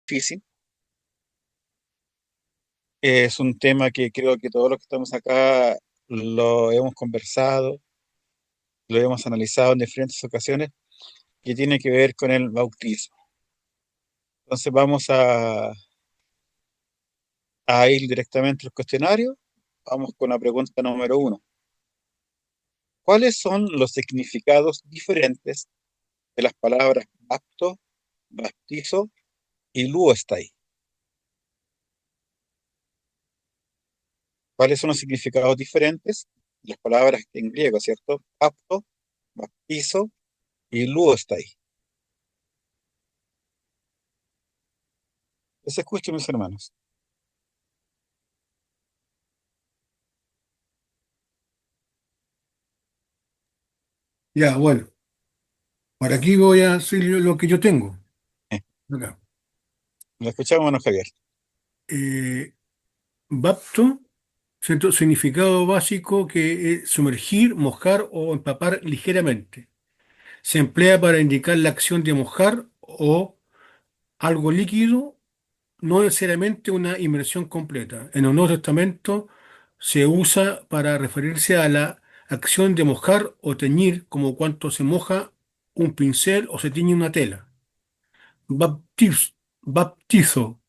difícil. Es un tema que creo que todos los que estamos acá lo hemos conversado, lo hemos analizado en diferentes ocasiones, que tiene que ver con el bautismo. Entonces a ir directamente al cuestionario. Vamos con la pregunta número uno. ¿Cuáles son los significados diferentes de las palabras bapto, baptizo y luostai? ¿Cuáles son los significados diferentes de las palabras en griego, cierto? Bapto, baptizo y luostai. Les escucho, mis hermanos. Ya, bueno, por aquí voy a hacer lo que yo tengo. Eh, Acá. Lo escuchamos, hermano Javier. Eh, Bapto, ¿cierto? Significado básico que es sumergir, mojar o empapar ligeramente. Se emplea para indicar la acción de mojar o algo líquido, no necesariamente una inmersión completa. En el Nuevo Testamento se usa para referirse a la acción de mojar o teñir, como cuando se moja un pincel o se tiñe una tela. Baptizo.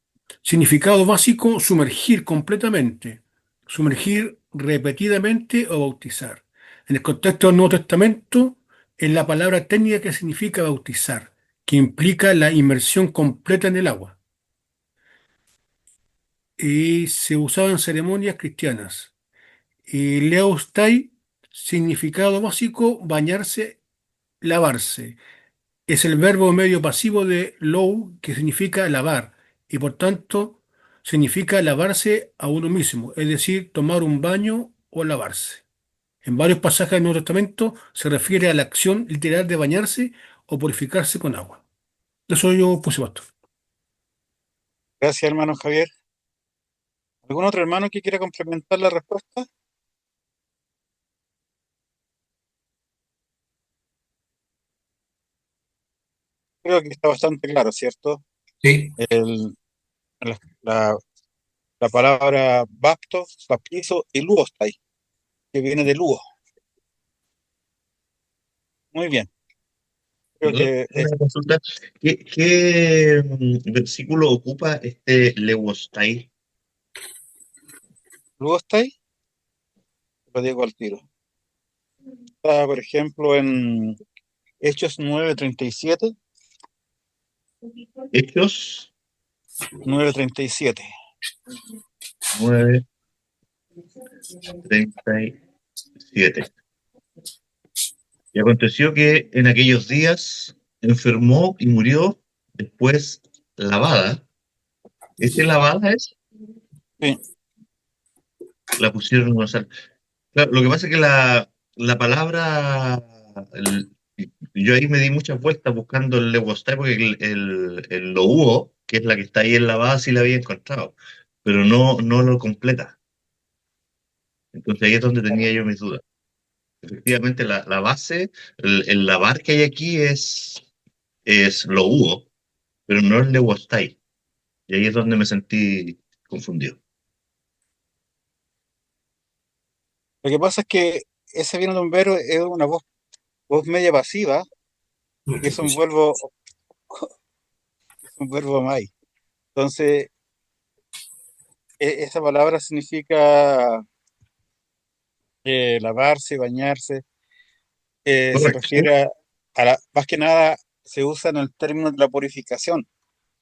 Significado básico, sumergir completamente. Sumergir repetidamente o bautizar. En el contexto del Nuevo Testamento, es la palabra técnica que significa bautizar, que implica la inmersión completa en el agua. Y se usaba en ceremonias cristianas. Y leostai, significado básico, bañarse, lavarse. Es el verbo medio pasivo de lou, que significa lavar, y por tanto significa lavarse a uno mismo, es decir, tomar un baño o lavarse. En varios pasajes del Nuevo Testamento se refiere a la acción literal de bañarse o purificarse con agua. Eso yo puse basta. Gracias, hermano Javier. ¿Algún otro hermano que quiera complementar la respuesta? Creo que está bastante claro, ¿cierto? Sí, El, la, la- la palabra bapto, baptizo y luostai, que viene de luo. Muy bien. Creo perdón, que es una consulta. ¿Qué versículo ocupa este Lewostai? luostai, lo digo al tiro. Está, por ejemplo, en Hechos 9:37, Hechos 9:37. 9:37. Y aconteció que en aquellos días enfermó y murió después lavada. ¿Este lavada es? Sí, La pusieron en una sal. Claro, lo que pasa es que la palabra, el- yo ahí me di muchas vueltas buscando el Lewostai porque el lo hubo, que es la que está ahí en la base, sí la había encontrado, pero no lo completa. Entonces ahí es donde tenía yo mis dudas. Efectivamente, la base, el lavar que hay aquí es lo hubo, pero no es Lewostai. Y ahí es donde me sentí confundido. lo que pasa es que ese viene de un verbo, es una voz media pasiva, y es un verbo mai. Entonces, esa palabra significa lavarse, bañarse. Se Correcto. refiere más que nada, se usa en el término de la purificación,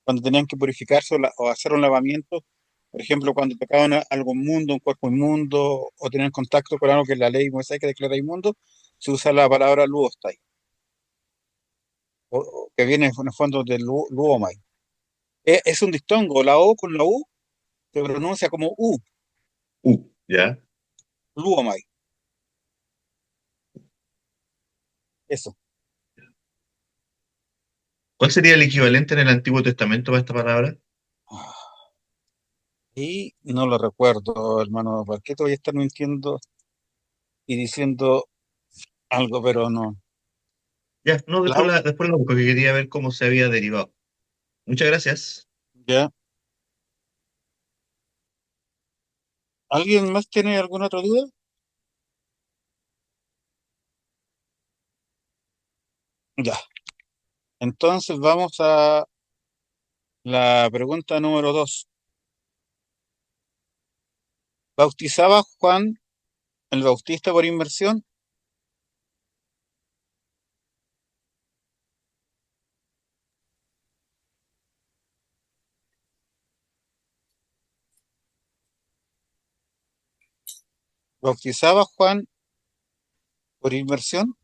cuando tenían que purificarse o hacer un lavamiento. Por ejemplo, cuando tocaban algo inmundo, un cuerpo inmundo, o tenían contacto con algo que la ley Moisés que declara inmundo, se usa la palabra luostai, que viene en el fondo de luomai. Es un diptongo, la O con la U se pronuncia como U, Ya. luomai, eso. ¿Cuál sería el equivalente en el Antiguo Testamento para esta palabra? Y no lo recuerdo, hermano, ¿por qué te voy a estar mintiendo y diciendo algo, pero no? Ya, no, La, después la busco, que quería ver cómo se había derivado. Muchas gracias. ya. ¿Alguien más tiene alguna otra duda? Ya. Entonces vamos a la pregunta número 2. ¿Bautizaba Juan el Bautista por inmersión? ¿Bautizaba Juan por inmersión?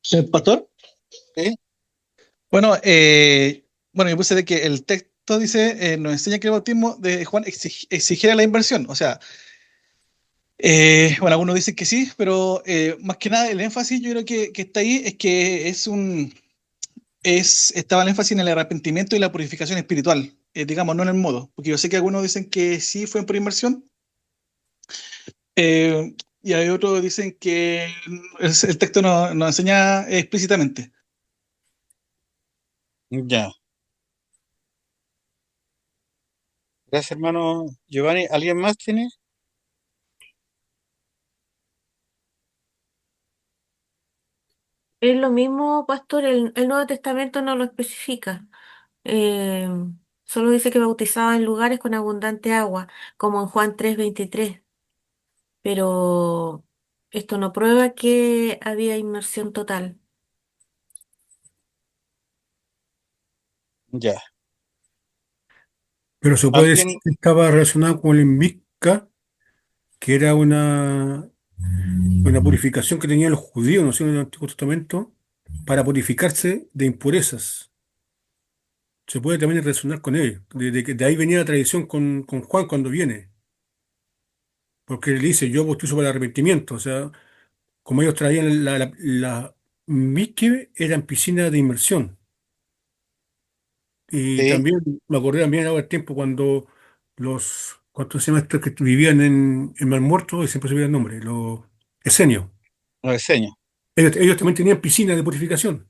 Señor pastor. ¿Sí? Bueno, bueno, yo puse de que el texto dice, nos enseña que el bautismo de Juan exigiera la inversión. O sea, bueno, algunos dicen que sí, pero más que nada el énfasis yo creo que está ahí es que estaba el énfasis en el arrepentimiento y la purificación espiritual, digamos, no en el modo, porque yo sé que algunos dicen que sí fue por inversión, y hay otros que dicen que el texto nos enseña explícitamente. Ya. Gracias, hermano Giovanni. ¿Alguien más tiene? Es lo mismo, pastor, el Nuevo Testamento no lo especifica. Eh, Solo dice que bautizaba en lugares con abundante agua, como en Juan 3:23. Pero esto no prueba que había inmersión total. Ya. Pero se puede decir ¿Alguien? que estaba relacionado con el Micca, que era una purificación que tenían los judíos, ¿no sé?, en el Antiguo Testamento, para purificarse de impurezas. Se puede también relacionar con él. De ahí venía la tradición con Juan cuando viene, porque él dice, yo bautizo para el arrepentimiento. O sea, como ellos traían la Mikve, eran piscinas de inmersión. Y Sí, también me acordé también ahora el tiempo cuando ¿cuántos se llama estos que vivían en Mar Muerto? Y siempre se olvida el nombre, los esenios. lo enseño. Ellos también tenían piscinas de purificación.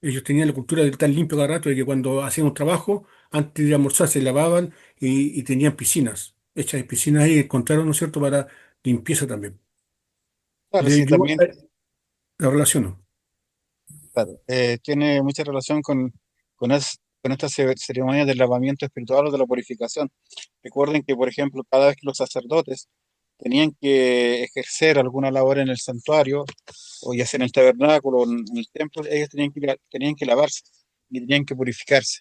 Ellos tenían la cultura de estar limpio cada rato, de que cuando hacían un trabajo, antes de almorzar se lavaban y tenían piscinas. Hechas de piscinas ahí encontraron, ¿no es cierto?, para limpieza también. Claro, sí, Yo también, la relaciono. claro, tiene mucha relación con esta ceremonia del lavamiento espiritual o de la purificación. Recuerden que, por ejemplo, cada vez que los sacerdotes tenían que ejercer alguna labor en el santuario, o ya sea en el tabernáculo o en el templo, ellos tenían que lavarse y tenían que purificarse.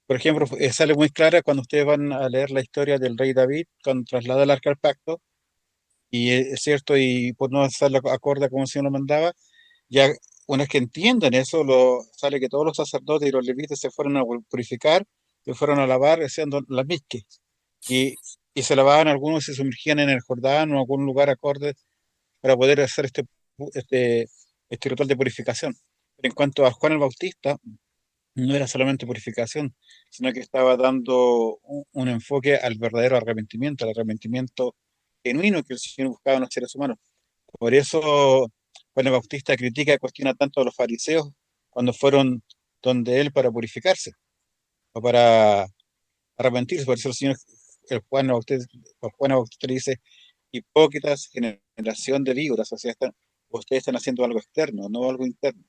Por ejemplo, sale muy clara cuando ustedes van a leer la historia del rey David, cuando traslada el arca al pacto, y es cierto, y por no hacerlo acorde a como el Señor lo mandaba, ya una vez que entienden eso, sale que todos los sacerdotes y los levitas se fueron a purificar, se fueron a lavar haciendo la mizque, y, y se lavaban algunos, se sumergían en el Jordán o en algún lugar acorde para poder hacer este, este ritual de purificación. Pero en cuanto a Juan el Bautista, no era solamente purificación, sino que estaba dando un enfoque al verdadero arrepentimiento, al arrepentimiento genuino que el Señor buscaba en los seres humanos. Por eso Juan el Bautista critica y cuestiona tanto a los fariseos cuando fueron donde él para purificarse o para arrepentirse. Por eso el Señor, Juan el Bautista le dice, hipócritas, generación de víboras, o sea, ustedes están haciendo algo externo, no algo interno.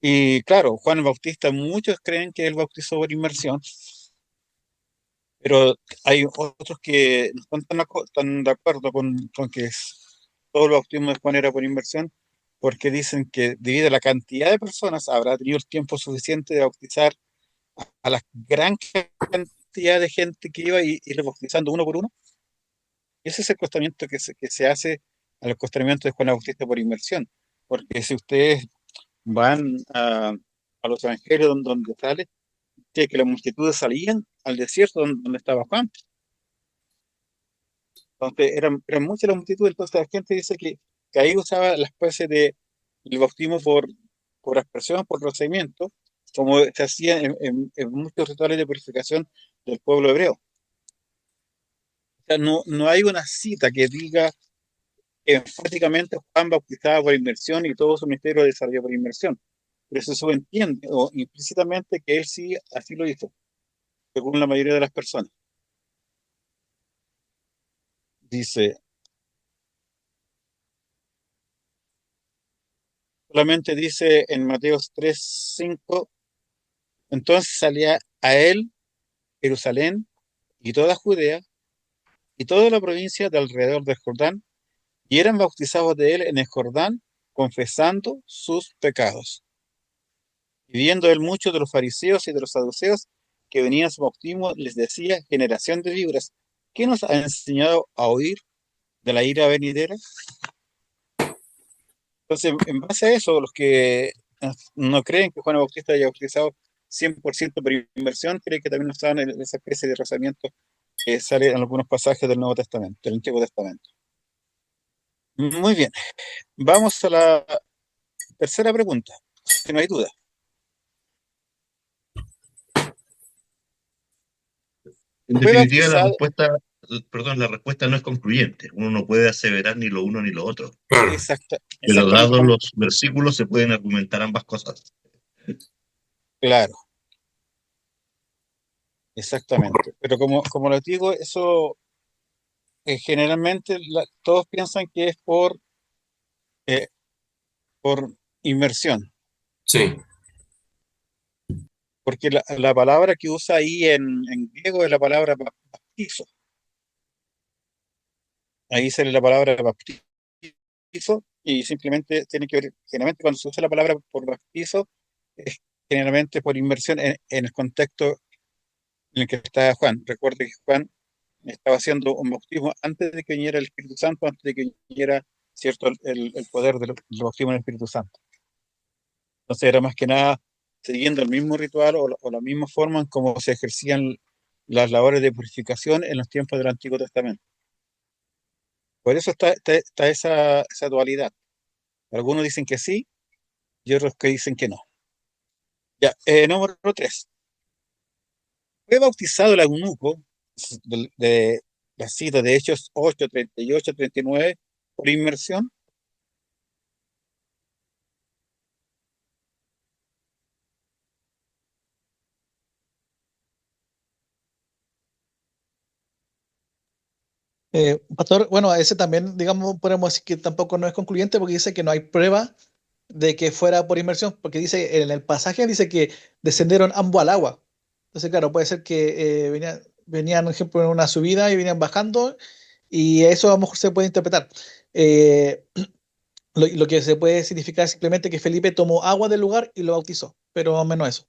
Y claro, Juan el Bautista, muchos creen que él bautizó por inmersión, pero hay otros que no están tan de acuerdo con que todo el bautismo de Juan era por inmersión, porque dicen que debido a la cantidad de personas habrá tenido el tiempo suficiente de bautizar a la gran cantidad de gente que iba y ir bautizando uno por uno. Ese es el cuestionamiento que se hace al cuestionamiento de Juan el Bautista por inmersión, porque si ustedes van a los evangelios donde sale que las multitudes salían al desierto donde estaba Juan. Entonces eran muchas las multitudes, entonces la gente dice que ahí usaba la especie de el bautismo por aspersión, por procedimiento, como se hacía en muchos rituales de purificación del pueblo hebreo. O sea, no hay una cita que diga enfáticamente Juan bautizaba por inmersión y todo su ministerio desarrolló por inmersión. pero se subentiende o implícitamente que él sí así lo hizo, según la mayoría de las personas. Dice, solamente dice en Mateo 3:5, entonces salía a él Jerusalén y toda Judea y toda la provincia de alrededor del Jordán, y eran bautizados de él en el Jordán, confesando sus pecados. Y viendo él muchos de los fariseos y de los saduceos que venían a su bautismo, les decía, generación de víboras, ¿qué nos ha enseñado a oír de la ira venidera? Entonces, en base a eso, los que no creen que Juan el Bautista haya bautizado 100% por inmersión, creen que también usaban esa especie de razonamiento que sale en algunos pasajes del Nuevo Testamento, del Antiguo Testamento. Muy bien, vamos a la tercera pregunta, si no hay duda. En Fue definitiva, bautizado, la respuesta no es concluyente. Uno no puede aseverar ni lo uno ni lo otro. Claro. Pero exactamente dados como, los versículos, se pueden argumentar ambas cosas. claro, exactamente. Pero como les digo, eso generalmente todos piensan que es eh, por inmersión, Sí, porque la palabra que usa ahí en griego es la palabra baptizo. Ahí sale la palabra baptizo y simplemente tiene que ver, generalmente cuando se usa la palabra por baptizo, es generalmente por inmersión en el contexto en el que está Juan. Recuerde que Juan estaba haciendo un bautismo antes de que viniera el Espíritu Santo, antes de que viniera, ¿cierto?, el poder del bautismo en el Espíritu Santo. Entonces era más que nada siguiendo el mismo ritual o la misma forma en cómo se ejercían las labores de purificación en los tiempos del Antiguo Testamento. Por eso está esa dualidad. Algunos dicen que sí y otros que dicen que no. Ya, número 3. Fue bautizado el eunuco de la cita de Hechos 8, 38, 39 por inmersión. Pastor, bueno, ese también, digamos, podemos decir que tampoco no es concluyente porque dice que no hay prueba de que fuera por inmersión, porque dice en el pasaje dice que descendieron ambos al agua. Entonces, claro, puede ser que venían, por ejemplo, en una subida y venían bajando, y eso a lo mejor se puede interpretar. Eh, lo que se puede significar es simplemente que Felipe tomó agua del lugar y lo bautizó, pero más o menos eso.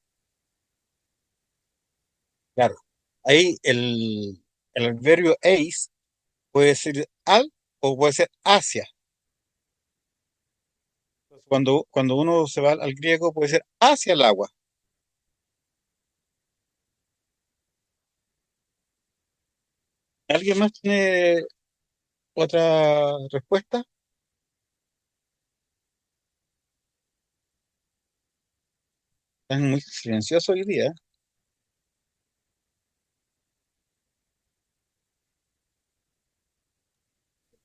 Claro. Ahí el adverbio eis puede ser al o puede ser hacia. Cuando uno se va al griego puede ser hacia el agua. ¿Alguien más tiene otra respuesta? Están muy silenciosos hoy día.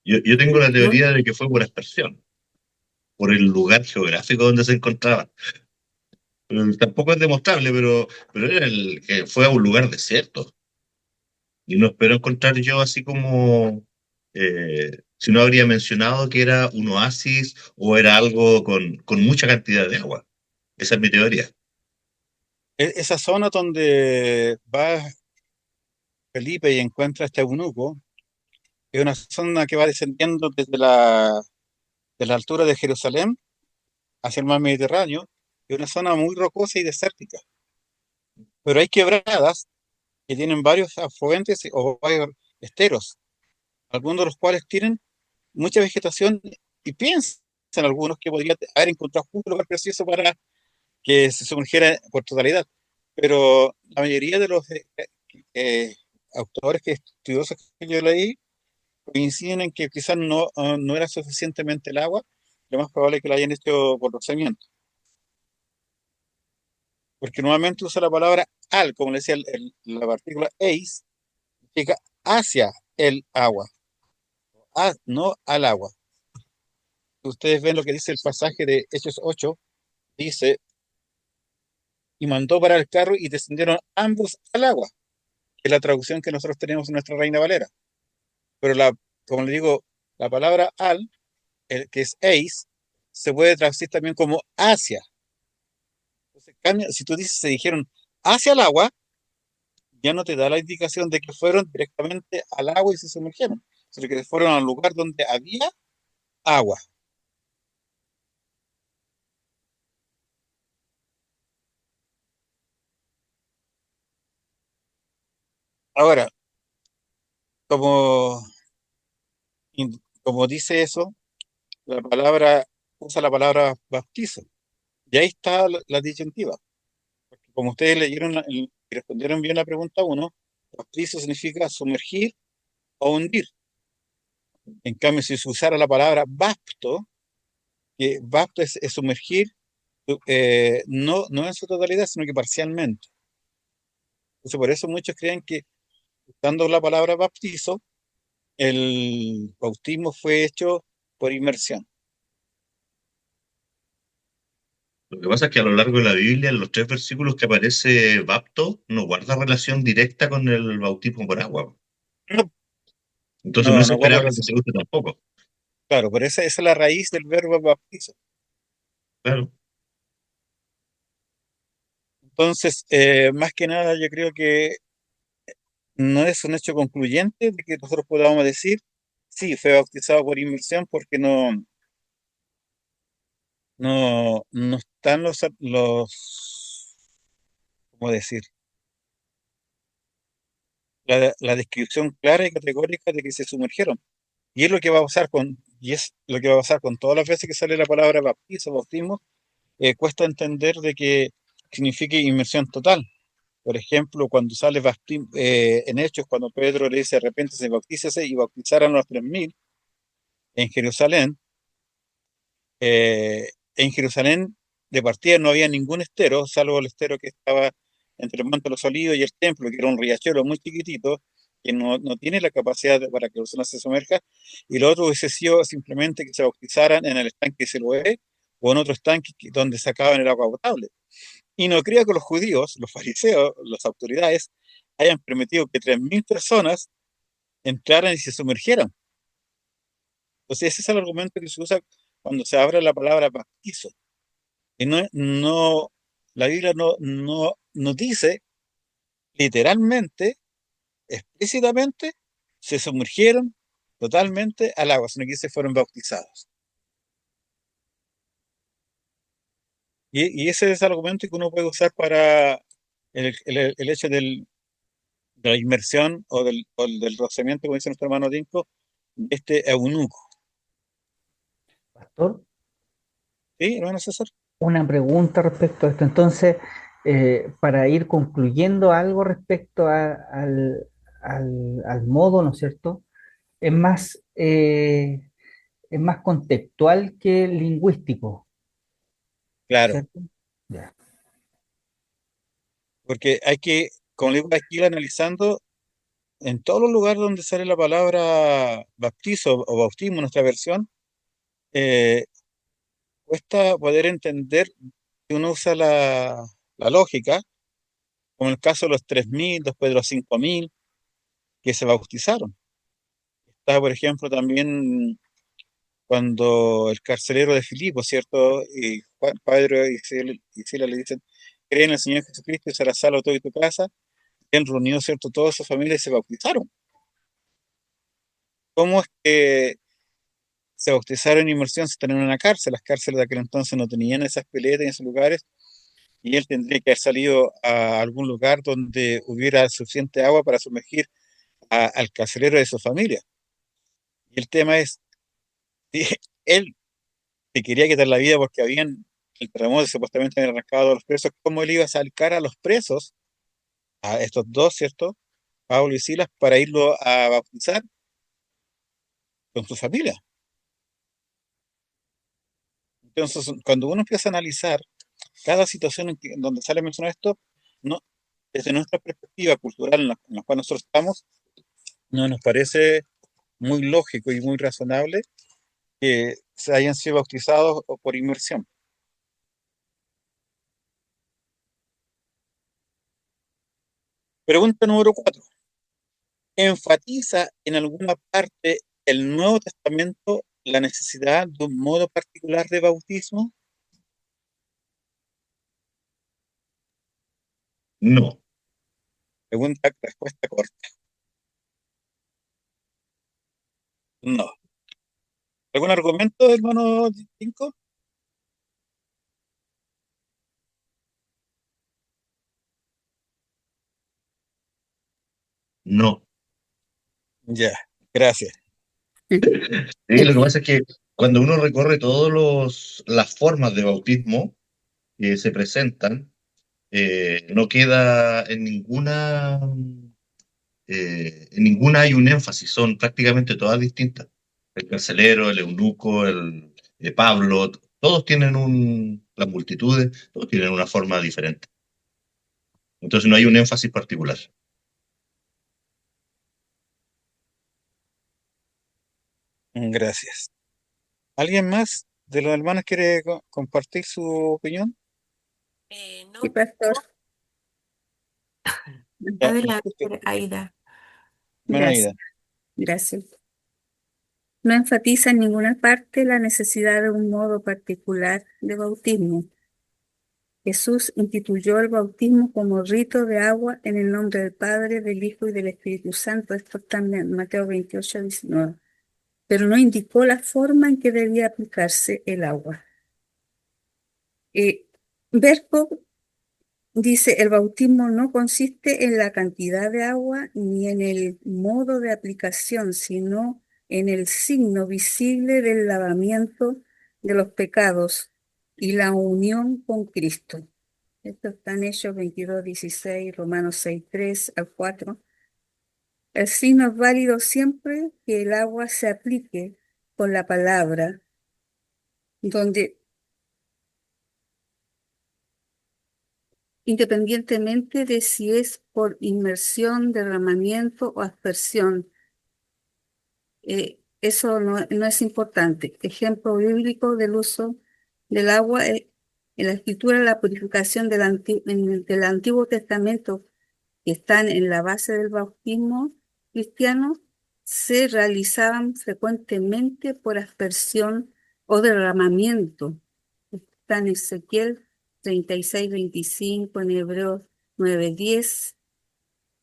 Yo tengo la yo, teoría de que fue por aspersión, por el lugar geográfico donde se encontraba. Tampoco es demostrable, pero era que fue a un lugar desierto. Y no espero encontrar yo así como, si no habría mencionado que era un oasis o era algo con mucha cantidad de agua. Esa es mi teoría. Esa zona donde va Felipe y encuentra a este eunuco es una zona que va descendiendo de la altura de Jerusalén hacia el mar Mediterráneo. Es una zona muy rocosa y desértica. Pero hay quebradas que tienen varios afluentes o varios esteros, algunos de los cuales tienen mucha vegetación y piensan algunos que podría haber encontrado un lugar preciso para que se sumergiera por totalidad. Pero la mayoría de los eh, autores estudiosos que yo leí coinciden en que quizás no era suficientemente el agua, lo más probable es que lo hayan hecho por rociamiento. Porque nuevamente usa la palabra al, como le decía la partícula eis, significa hacia el agua, no al agua. Ustedes ven lo que dice el pasaje de Hechos 8, dice, y mandó parar el carro y descendieron ambos al agua, que es la traducción que nosotros tenemos en nuestra Reina Valera. Pero como le digo, la palabra al, que es eis, se puede traducir también como hacia. Entonces, si tú dices se dijeron hacia el agua, ya no te da la indicación de que fueron directamente al agua y se sumergieron, sino que fueron al lugar donde había agua. Ahora, como, como dice eso, la palabra, usa la palabra bautizo. Y ahí está la disyuntiva. Porque como ustedes leyeron y respondieron bien la pregunta uno, bautizo significa sumergir o hundir. En cambio, si se usara la palabra bapto, que bapto es sumergir, no en su totalidad, sino que parcialmente. Entonces, por eso muchos creen que usando la palabra bautizo, el bautismo fue hecho por inmersión. Lo que pasa es que a lo largo de la Biblia, en los 3 versículos que aparece bapto, no guarda relación directa con el bautismo por agua. No, Entonces no no, es no guarda esperable que relación. se use tampoco. Claro, pero esa es la raíz del verbo bautizo. Claro. Entonces, más que nada, yo creo que no es un hecho concluyente de que nosotros podamos decir, sí, fue bautizado por inmersión porque no están ¿cómo decir? La descripción clara y categórica de que se sumergieron. Y es lo que va a pasar y es lo que va a pasar con todas las veces que sale la palabra bautizo, bautismo, cuesta entender de que signifique inmersión total. Por ejemplo, cuando sale en Hechos, cuando Pedro le dice arrepéntese, bautícese y bautizaron a los 3000 en Jerusalén, en Jerusalén de partida no había ningún estero, salvo el estero que estaba entre el Monte de los Olivos y el templo, que era un riachuelo muy chiquitito, que no tiene la capacidad para que la persona se sumerja, y lo otro hubiese sido simplemente que se bautizaran en el estanque de Siloé o en otro estanque donde sacaban el agua potable. Y no creo que los judíos, los fariseos, las autoridades, hayan permitido que 3000 personas entraran y se sumergieran. Entonces, ese es el argumento que se usa cuando se abre la palabra bautizo. Y la Biblia no dice literalmente, explícitamente, se sumergieron totalmente al agua, sino que se fueron bautizados. Y ese es el argumento que uno puede usar para el hecho de la inmersión o del rociamiento, como dice nuestro hermano Dinko, de este eunuco. Pastor, ¿Sí, hermano César? una pregunta respecto a esto. Entonces, para ir concluyendo algo respecto al modo, ¿no es cierto? Es es más contextual que lingüístico, Claro, ¿cierto? Ya. porque hay que, como le digo, hay que ir analizando en todos los lugares donde sale la palabra bautizo o bautismo, en nuestra versión, eh, cuesta poder entender que uno usa la lógica, como en el caso de los 3000, después de los 5000 que se bautizaron. Está, por ejemplo, también cuando el carcelero de Filipo, ¿cierto? Y Juan, Pedro y Sila le dicen, cree en el Señor Jesucristo y serás salvo todo y tu casa. Y han reunido, ¿cierto? Toda su familia y se bautizaron. ¿Cómo es que se bautizaron en inmersión si están en una cárcel? Las cárceles de aquel entonces no tenían esas piletas en esos lugares y él tendría que haber salido a algún lugar donde hubiera suficiente agua para sumergir al carcelero de su familia. Y el tema es, si él se quería quitar la vida porque habían, el terremoto supuestamente habían arrancado a los presos, ¿cómo él iba a sacar a los presos, a estos dos, ¿cierto? Pablo y Silas, para irlo a bautizar con su familia? Entonces, cuando uno empieza a analizar cada situación en donde sale mencionado esto, no, desde nuestra perspectiva cultural en la cual nosotros estamos, no nos parece muy lógico y muy razonable que se hayan sido bautizados o por inmersión. Pregunta número 4. ¿Enfatiza en alguna parte el Nuevo Testamento la necesidad de un modo particular de bautismo? No, Respuesta corta. No. ¿Algún argumento, hermano 5? no. Ya, gracias. Sí, lo que pasa es que cuando uno recorre todas las formas de bautismo que se presentan, no queda en ninguna hay un énfasis, son prácticamente todas distintas. El carcelero, el eunuco, el Pablo, todos tienen las multitudes, todos tienen una forma diferente. Entonces no hay un énfasis particular. Gracias. ¿Alguien más de los hermanos quiere compartir su opinión? No, Sí, pastor, Ya, adelante, Aida. hermana Aida. gracias, gracias. No enfatiza en ninguna parte la necesidad de un modo particular de bautismo. Jesús instituyó el bautismo como rito de agua en el nombre del Padre, del Hijo y del Espíritu Santo. Esto está en Mateo 28, 19. Pero no indicó la forma en que debía aplicarse el agua. Berkov dice, el bautismo no consiste en la cantidad de agua ni en el modo de aplicación, sino en el signo visible del lavamiento de los pecados y la unión con Cristo. Esto está en Hechos 22:16, Romanos 6:3 al 4. El signo es válido siempre que el agua se aplique con la palabra, donde independientemente de si es por inmersión, derramamiento o aspersión, eso no es importante. Ejemplo bíblico del uso del agua en la escritura, la purificación del Antiguo Testamento, que están en la base del bautismo cristiano, se realizaban frecuentemente por aspersión o derramamiento. Está en Ezequiel 36:25, en Hebreos 9:10,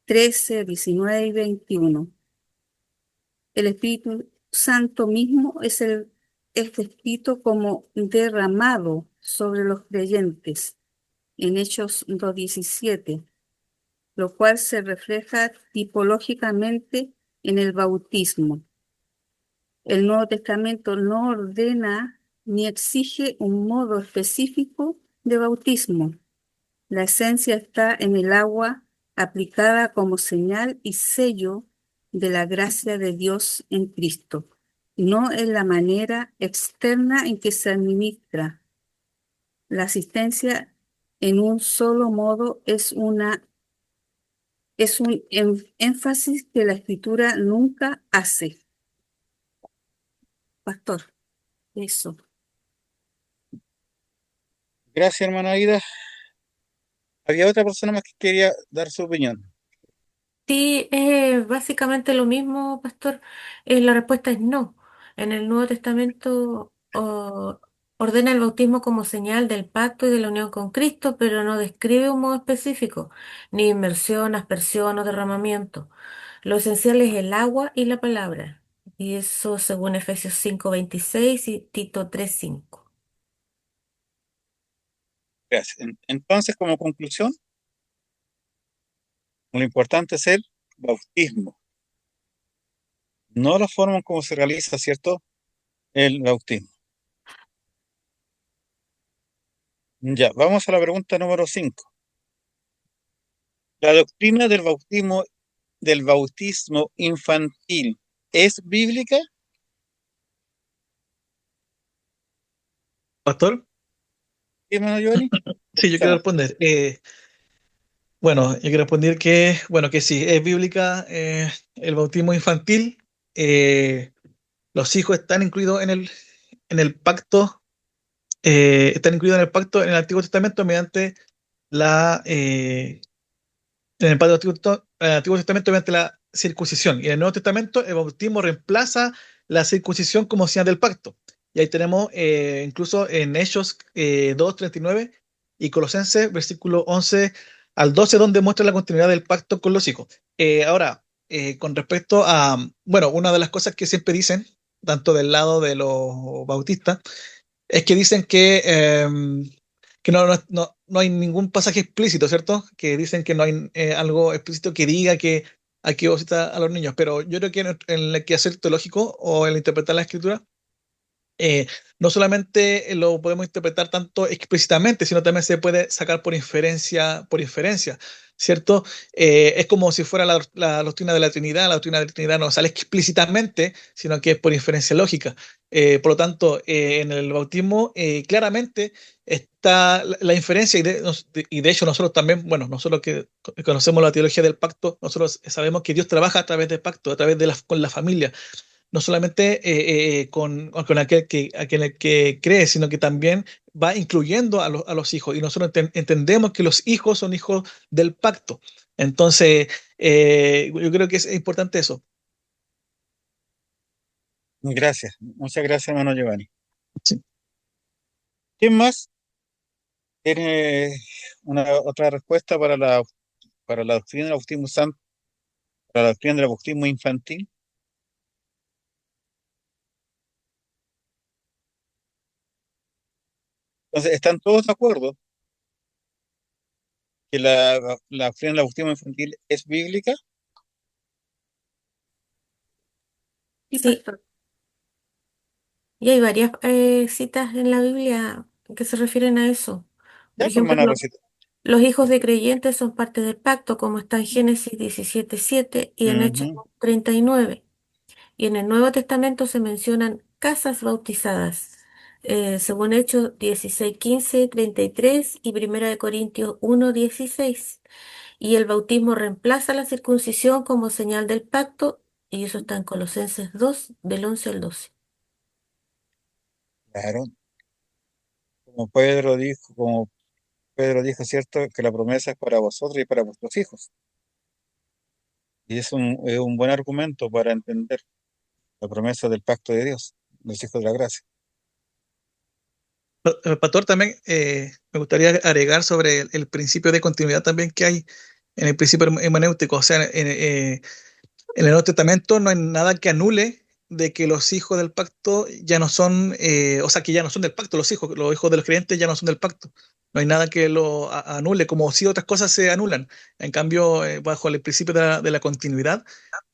13, 19 y 21. El Espíritu Santo mismo es descrito como derramado sobre los creyentes en Hechos 2:17, lo cual se refleja tipológicamente en el bautismo. El Nuevo Testamento no ordena ni exige un modo específico de bautismo. La esencia está en el agua aplicada como señal y sello de la gracia de Dios en Cristo, no en la manera externa en que se administra. La asistencia en un solo modo es un énfasis que la Escritura nunca hace. Pastor, eso. Gracias, hermana Aida. Había otra persona más que quería dar su opinión. Sí, básicamente lo mismo, pastor. La respuesta es no. En el Nuevo Testamento ordena el bautismo como señal del pacto y de la unión con Cristo, pero no describe un modo específico, ni inmersión, aspersión o derramamiento. Lo esencial es el agua y la palabra. Y eso según Efesios 5:26 y Tito 3:5. Gracias. Entonces, como conclusión, lo importante es el bautismo, no la forma en cómo se realiza, ¿cierto? El bautismo. Ya, vamos a la pregunta número 5. ¿La doctrina del bautismo infantil es bíblica, Pastor, hermano Giovanni? sí, yo quiero responder. Bueno, yo quiero responder que sí, es bíblica el bautismo infantil. Los hijos están incluidos en el pacto, están incluidos en el pacto en el Antiguo Testamento mediante la En el Antiguo Testamento mediante la circuncisión. Y en el Nuevo Testamento el bautismo reemplaza la circuncisión como señal del pacto. Y ahí tenemos incluso en Hechos 2:39 y Colosenses versículo 11 al 12 donde muestra la continuidad del pacto con los hijos. Ahora, con respecto a, bueno, una de las cosas que siempre dicen, tanto del lado de los bautistas, es que dicen que no hay ningún pasaje explícito, ¿cierto? Que dicen que no hay algo explícito que diga que hay que bautizar a los niños, pero yo creo que en el quehacer teológico o en el interpretar la escritura, eh, no solamente lo podemos interpretar tanto explícitamente, sino también se puede sacar por inferencia, ¿cierto? Es como si fuera la doctrina de la Trinidad. La doctrina de la Trinidad no sale explícitamente, sino que es por inferencia lógica. Por lo tanto, en el bautismo claramente está la inferencia y de hecho nosotros también, bueno, nosotros que conocemos la teología del pacto, nosotros sabemos que Dios trabaja a través del pacto, a través de con la familia no solamente con aquel que cree, sino que también va incluyendo a los hijos. Y nosotros entendemos que los hijos son hijos del pacto. Entonces, yo creo que es importante eso. Gracias, muchas gracias, hermano Giovanni. Sí. ¿Quién más tiene otra respuesta para la doctrina del bautismo santo, para la doctrina del bautismo infantil? Entonces, ¿están todos de acuerdo que la doctrina del bautismo infantil es bíblica? Sí, Sí, pastor. y hay varias citas en la Biblia que se refieren a eso. Ya, Por pues, ejemplo, hermana Rosita. los hijos de creyentes son parte del pacto, como está en Génesis 17:7 y en Hechos Ujú. 39. Y en el Nuevo Testamento se mencionan casas bautizadas, según Hechos 16:15, 33 y Primera de Corintios 1:16. Y el bautismo reemplaza la circuncisión como señal del pacto, y eso está en Colosenses 2, del 11 al 12. Claro, como Pedro dijo, cierto, que la promesa es para vosotros y para vuestros hijos. Y es un buen argumento para entender la promesa del pacto de Dios, los hijos de la gracia. Pastor, también me gustaría agregar sobre el principio de continuidad también que hay en el principio hermenéutico. O sea, en el Nuevo Testamento no hay nada que anule de que los hijos del pacto ya no son, o sea, que ya no son del pacto, los hijos de los creyentes ya no son del pacto. No hay nada que lo anule, como si otras cosas se anulan. En cambio, bajo el principio de la continuidad,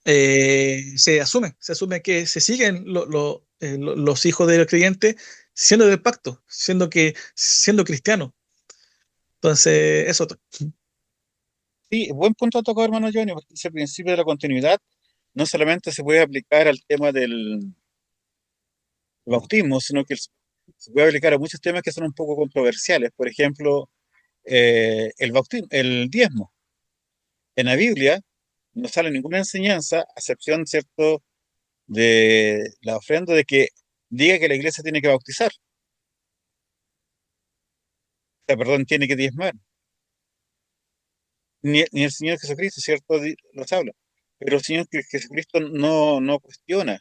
se asume que se siguen los hijos de los creyentes siendo del pacto, siendo cristianos. Entonces, eso. Sí, buen punto ha tocado, hermano Johnny, porque ese principio de la continuidad no solamente se puede aplicar al tema del bautismo, sino que se puede aplicar a muchos temas que son un poco controversiales. Por ejemplo, el bautismo, el diezmo. En la Biblia no sale ninguna enseñanza, a excepción, ¿cierto?, de la ofrenda de que diga que la iglesia tiene que bautizar. O sea, perdón, tiene que diezmar. Ni el Señor Jesucristo, ¿cierto?, los habla. Pero el Señor Jesucristo no cuestiona.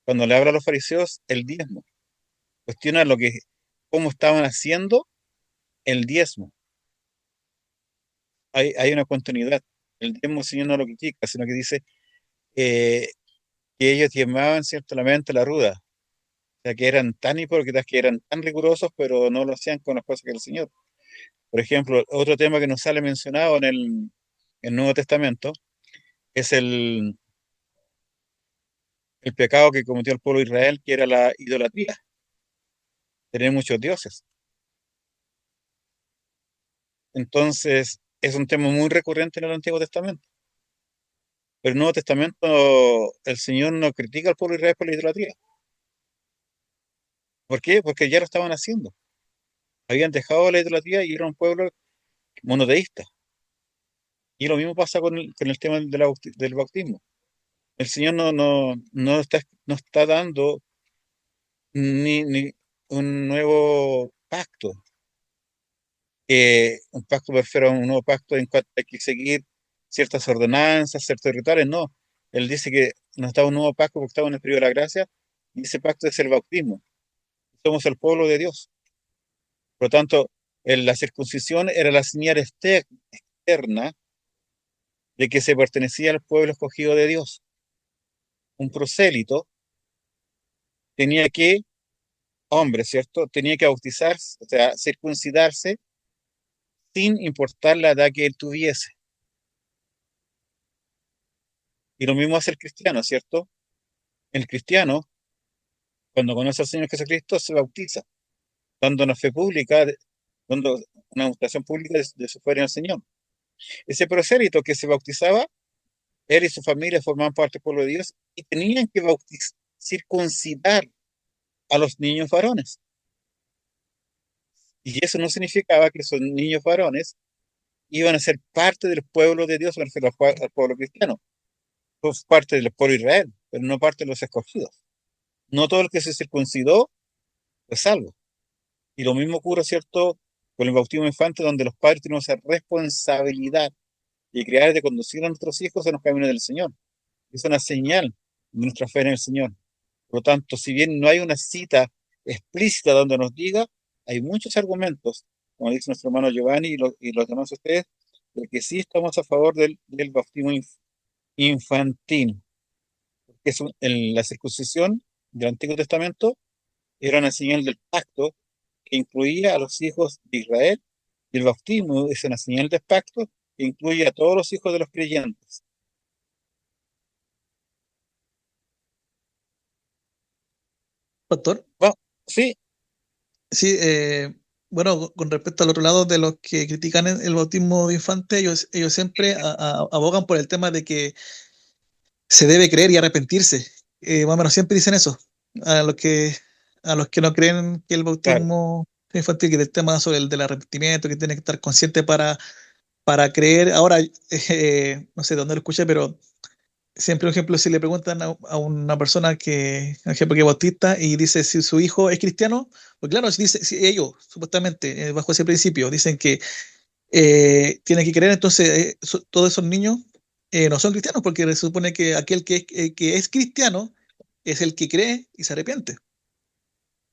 Cuando le habla a los fariseos, el diezmo. Cuestiona cómo estaban haciendo el diezmo. Hay una continuidad. El diezmo el Señor no lo critica, sino que dice eh, que ellos diezmaban ciertamente la ruda. O sea, que eran tan hipócritas, que eran tan rigurosos, pero no lo hacían con las cosas que el Señor. Por ejemplo, otro tema que nos sale mencionado en el Nuevo Testamento es el pecado que cometió el pueblo de Israel, que era la idolatría, tener muchos dioses. Entonces, es un tema muy recurrente en el Antiguo Testamento. Pero en el Nuevo Testamento, el Señor no critica al pueblo de Israel por la idolatría. ¿Por qué? Porque ya lo estaban haciendo. Habían dejado la idolatría y era un pueblo monoteísta. Y lo mismo pasa con el tema del bautismo. El Señor no está dando ni un nuevo pacto. un pacto perfecto, un nuevo pacto en cuanto hay que seguir ciertas ordenanzas, ciertos rituales, no. Él dice que nos da un nuevo pacto porque estamos en el periodo de la gracia, y ese pacto es el bautismo. Somos el pueblo de Dios. Por lo tanto, la circuncisión era la señal externa de que se pertenecía al pueblo escogido de Dios. Un prosélito tenía que, hombre, ¿cierto? Tenía que bautizarse, o sea, circuncidarse sin importar la edad que él tuviese. Y lo mismo hace el cristiano, ¿cierto? El cristiano, cuando conoce al Señor Jesucristo, se bautiza, dando una fe pública, dando una demostración pública de su fe en el Señor. Ese prosélito que se bautizaba, él y su familia formaban parte del pueblo de Dios y tenían que circuncidar a los niños varones. Y eso no significaba que esos niños varones iban a ser parte del pueblo de Dios, me refiero al pueblo cristiano. Pues parte del pueblo de Israel, pero no parte de los escogidos. No todo el que se circuncidó es salvo. Y lo mismo ocurre, ¿cierto?, con el bautismo infante, donde los padres tenemos esa responsabilidad de crear y de conducir a nuestros hijos en los caminos del Señor. Es una señal de nuestra fe en el Señor. Por lo tanto, si bien no hay una cita explícita donde nos diga, hay muchos argumentos, como dice nuestro hermano Giovanni y los demás ustedes, de que sí estamos a favor del bautismo infantil. Que es la circuncisión del Antiguo Testamento era una señal del pacto que incluía a los hijos de Israel, y el bautismo es una señal del pacto que incluye a todos los hijos de los creyentes. Pastor. Bueno, sí, Sí, bueno, con respecto al otro lado de los que critican el bautismo de infante, ellos siempre abogan por el tema de que se debe creer y arrepentirse. Más o menos siempre dicen eso. A los que, a los que no creen que el claro, bautismo infantil, que el tema sobre el del arrepentimiento, que tiene que estar consciente para creer. Ahora, no sé de dónde lo escuché, pero siempre, por ejemplo, si le preguntan a una persona que, por ejemplo, que es bautista y dice si su hijo es cristiano, pues claro, si dice, si ellos, supuestamente, bajo ese principio, dicen que tienen que creer, entonces todos esos niños no son cristianos, porque se supone que aquel que es cristiano es el que cree y se arrepiente.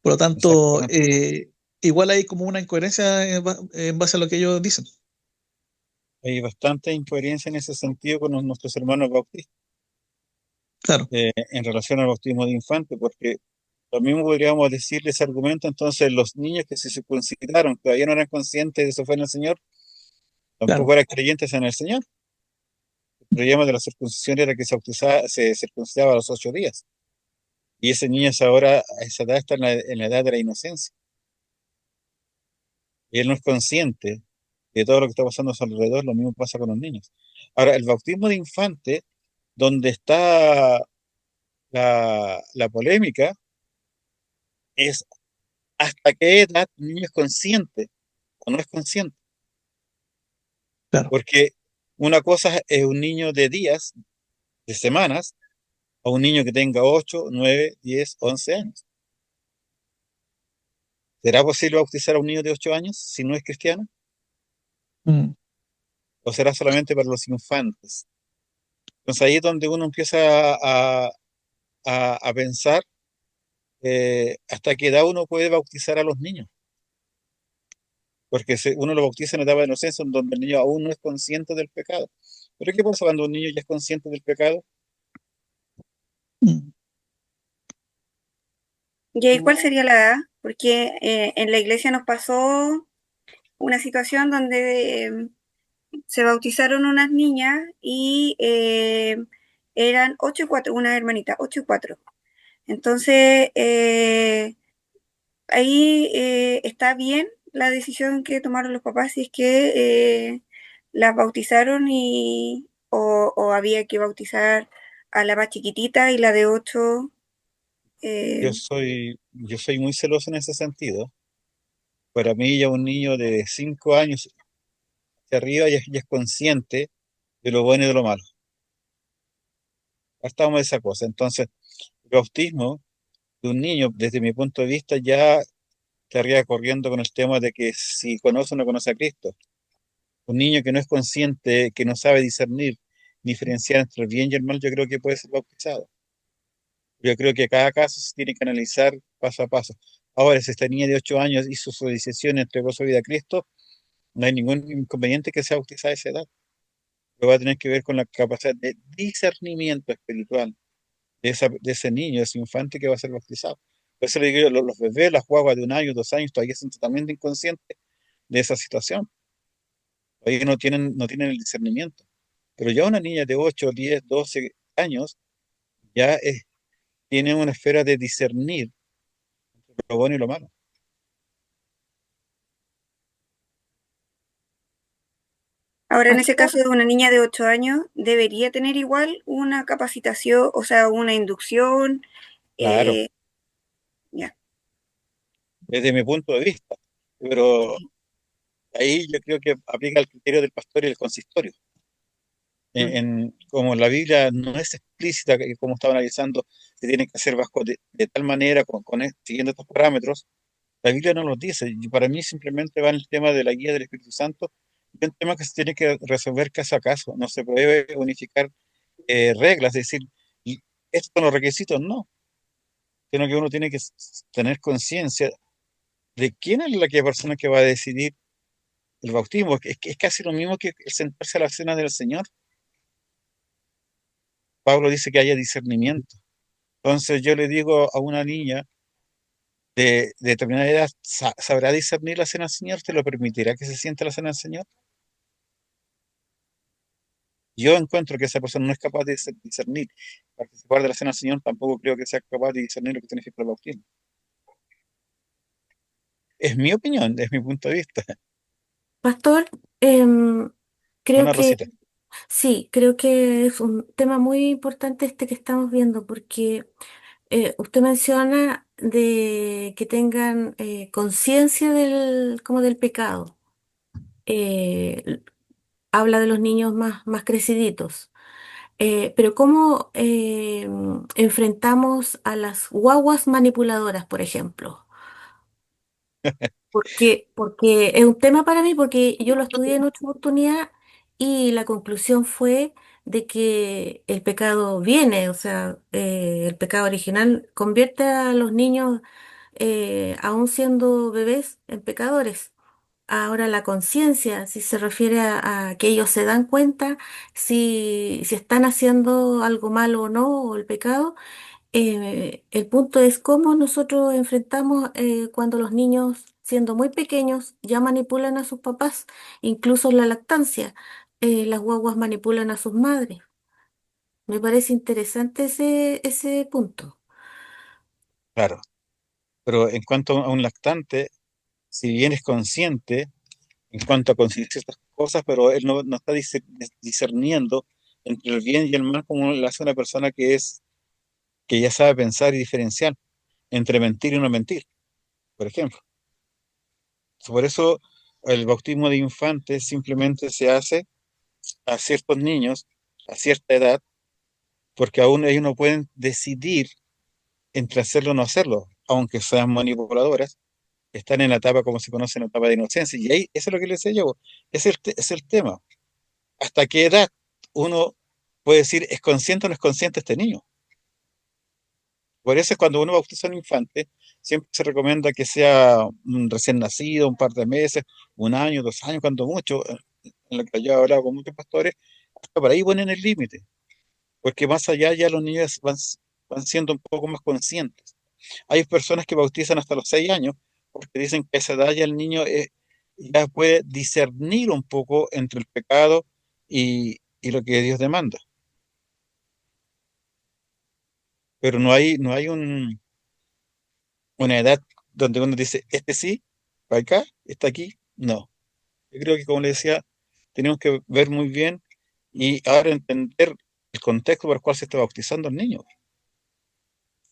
Por lo tanto, exactamente. igual hay como una incoherencia en base a lo que ellos dicen. Hay bastante incoherencia en ese sentido con nuestros hermanos bautistas Claro, en relación al bautismo de infante, porque lo mismo podríamos decirle ese argumento, entonces los niños que se circuncidaron, que todavía no eran conscientes de su fe en el Señor, claro. tampoco eran creyentes en el Señor. El problema de la circuncisión era que se circuncidaba a los 8 días. Y ese niño ahora, a esa edad, está en la edad de la inocencia. Y él no es consciente de todo lo que está pasando a su alrededor, lo mismo pasa con los niños. Ahora, el bautismo de infante, donde está la polémica, es hasta qué edad un niño es consciente o no es consciente. Claro. Porque una cosa es un niño de días, de semanas, o un niño que tenga 8, 9, 10, 11 años. ¿Será posible bautizar a un niño de 8 años si no es cristiano? Mm, ¿O será solamente para los infantes? Entonces ahí es donde uno empieza a pensar hasta qué edad uno puede bautizar a los niños. Porque uno lo bautiza en la etapa de inocencia, en donde el niño aún no es consciente del pecado. Pero ¿qué pasa cuando un niño ya es consciente del pecado? mm. ¿Y ahí cuál sería la edad? Porque en la iglesia nos pasó una situación donde se bautizaron unas niñas y eran 8 y 4, una hermanita, 8 y 4. Entonces, ahí está bien la decisión que tomaron los papás, si es que las bautizaron o había que bautizar a la más chiquitita y la de 8. Yo eh, yo soy muy celoso en ese sentido. Para mí ya un niño de 5 años hacia arriba ya es consciente de lo bueno y de lo malo. Estamos de esa cosa. Entonces, el bautismo de un niño, desde mi punto de vista, ya estaría corriendo con el tema de que si conoce o no conoce a Cristo. Un niño que no es consciente, que no sabe discernir, diferenciar entre el bien y el mal, yo creo que puede ser bautizado. Yo creo que cada caso se tiene que analizar paso a paso. Ahora, si esta niña de 8 años hizo su decisión y entregó su vida a Cristo, no hay ningún inconveniente que sea bautizada a esa edad. Pero va a tener que ver con la capacidad de discernimiento espiritual de ese niño, de ese infante que va a ser bautizado. Por eso le digo, yo, los bebés, las guaguas de 1 año, 2 años, todavía son totalmente inconscientes de esa situación. Todavía no tienen el discernimiento. Pero ya una niña de 8, 10, 12 años ya tiene una esfera de discernir lo bueno y lo malo. Ahora, en ese Pastor, caso de una niña de 8 años, debería tener igual una capacitación, o sea, una inducción. Claro, eh, ya. desde mi punto de vista. Pero ahí yo creo que aplica el criterio del pastor y el consistorio. Mm. Como la Biblia no es explícita, que como estaba analizando, se tiene que hacer bajo de tal manera, siguiendo estos parámetros, la Biblia no los dice. Y para mí simplemente va en el tema de la guía del Espíritu Santo, y un tema que se tiene que resolver caso a caso. No se puede unificar reglas, es decir, y estos son los requisitos, no, sino que uno tiene que tener conciencia de quién es la persona que va a decidir el bautismo. Es casi lo mismo que el sentarse a la cena del Señor. Pablo dice que haya discernimiento. Entonces yo le digo a una niña de determinada edad, ¿sabrá discernir la cena del Señor? ¿Te lo permitirá que se siente la cena del Señor? Yo encuentro que esa persona no es capaz de discernir. Participar de la cena del Señor tampoco creo que sea capaz de discernir lo que significa el bautismo. Es mi opinión, es mi punto de vista. Pastor, em, creo Una que Rosita. sí, creo que es un tema muy importante este que estamos viendo, porque usted menciona de que tengan conciencia como del pecado. Eh, Habla de los niños más creciditos. Pero ¿cómo enfrentamos a las guaguas manipuladoras, por ejemplo? Porque es un tema para mí, porque yo lo estudié en otra oportunidad y la conclusión fue de que el pecado viene, o sea, el pecado original convierte a los niños, aún siendo bebés, en pecadores. Ahora la conciencia, si se refiere a que ellos se dan cuenta si están haciendo algo malo o no, o el pecado, el punto es cómo nosotros enfrentamos cuando los niños, siendo muy pequeños, ya manipulan a sus papás, incluso en la lactancia. Las guaguas manipulan a sus madres. Me parece interesante ese punto. Claro. Pero en cuanto a un lactante, si bien es consciente en cuanto a conseguir ciertas cosas, pero él no está discerniendo entre el bien y el mal como lo hace una persona que ya sabe pensar y diferenciar entre mentir y no mentir, por ejemplo. Por eso el bautismo de infantes simplemente se hace a ciertos niños a cierta edad, porque aún ellos no pueden decidir entre hacerlo o no hacerlo, aunque sean manipuladoras, están en la etapa, como se conoce, en la etapa de inocencia. Y ahí, eso es lo que les decía yo, es el tema. ¿Hasta qué edad uno puede decir es consciente o no es consciente este niño? Por eso es cuando uno bautiza a un infante, siempre se recomienda que sea un recién nacido, un par de meses, 1 año, 2 años, cuando mucho, en lo que yo he hablado con muchos pastores, hasta por ahí ponen el límite, porque más allá ya los niños van siendo un poco más conscientes. Hay personas que bautizan hasta los 6 años, porque dicen que a esa edad ya el niño ya puede discernir un poco entre el pecado y lo que Dios demanda. Pero no hay una edad donde uno dice, este sí, para acá, está aquí, no. Yo creo que, como le decía, tenemos que ver muy bien y ahora entender el contexto por el cual se está bautizando al niño.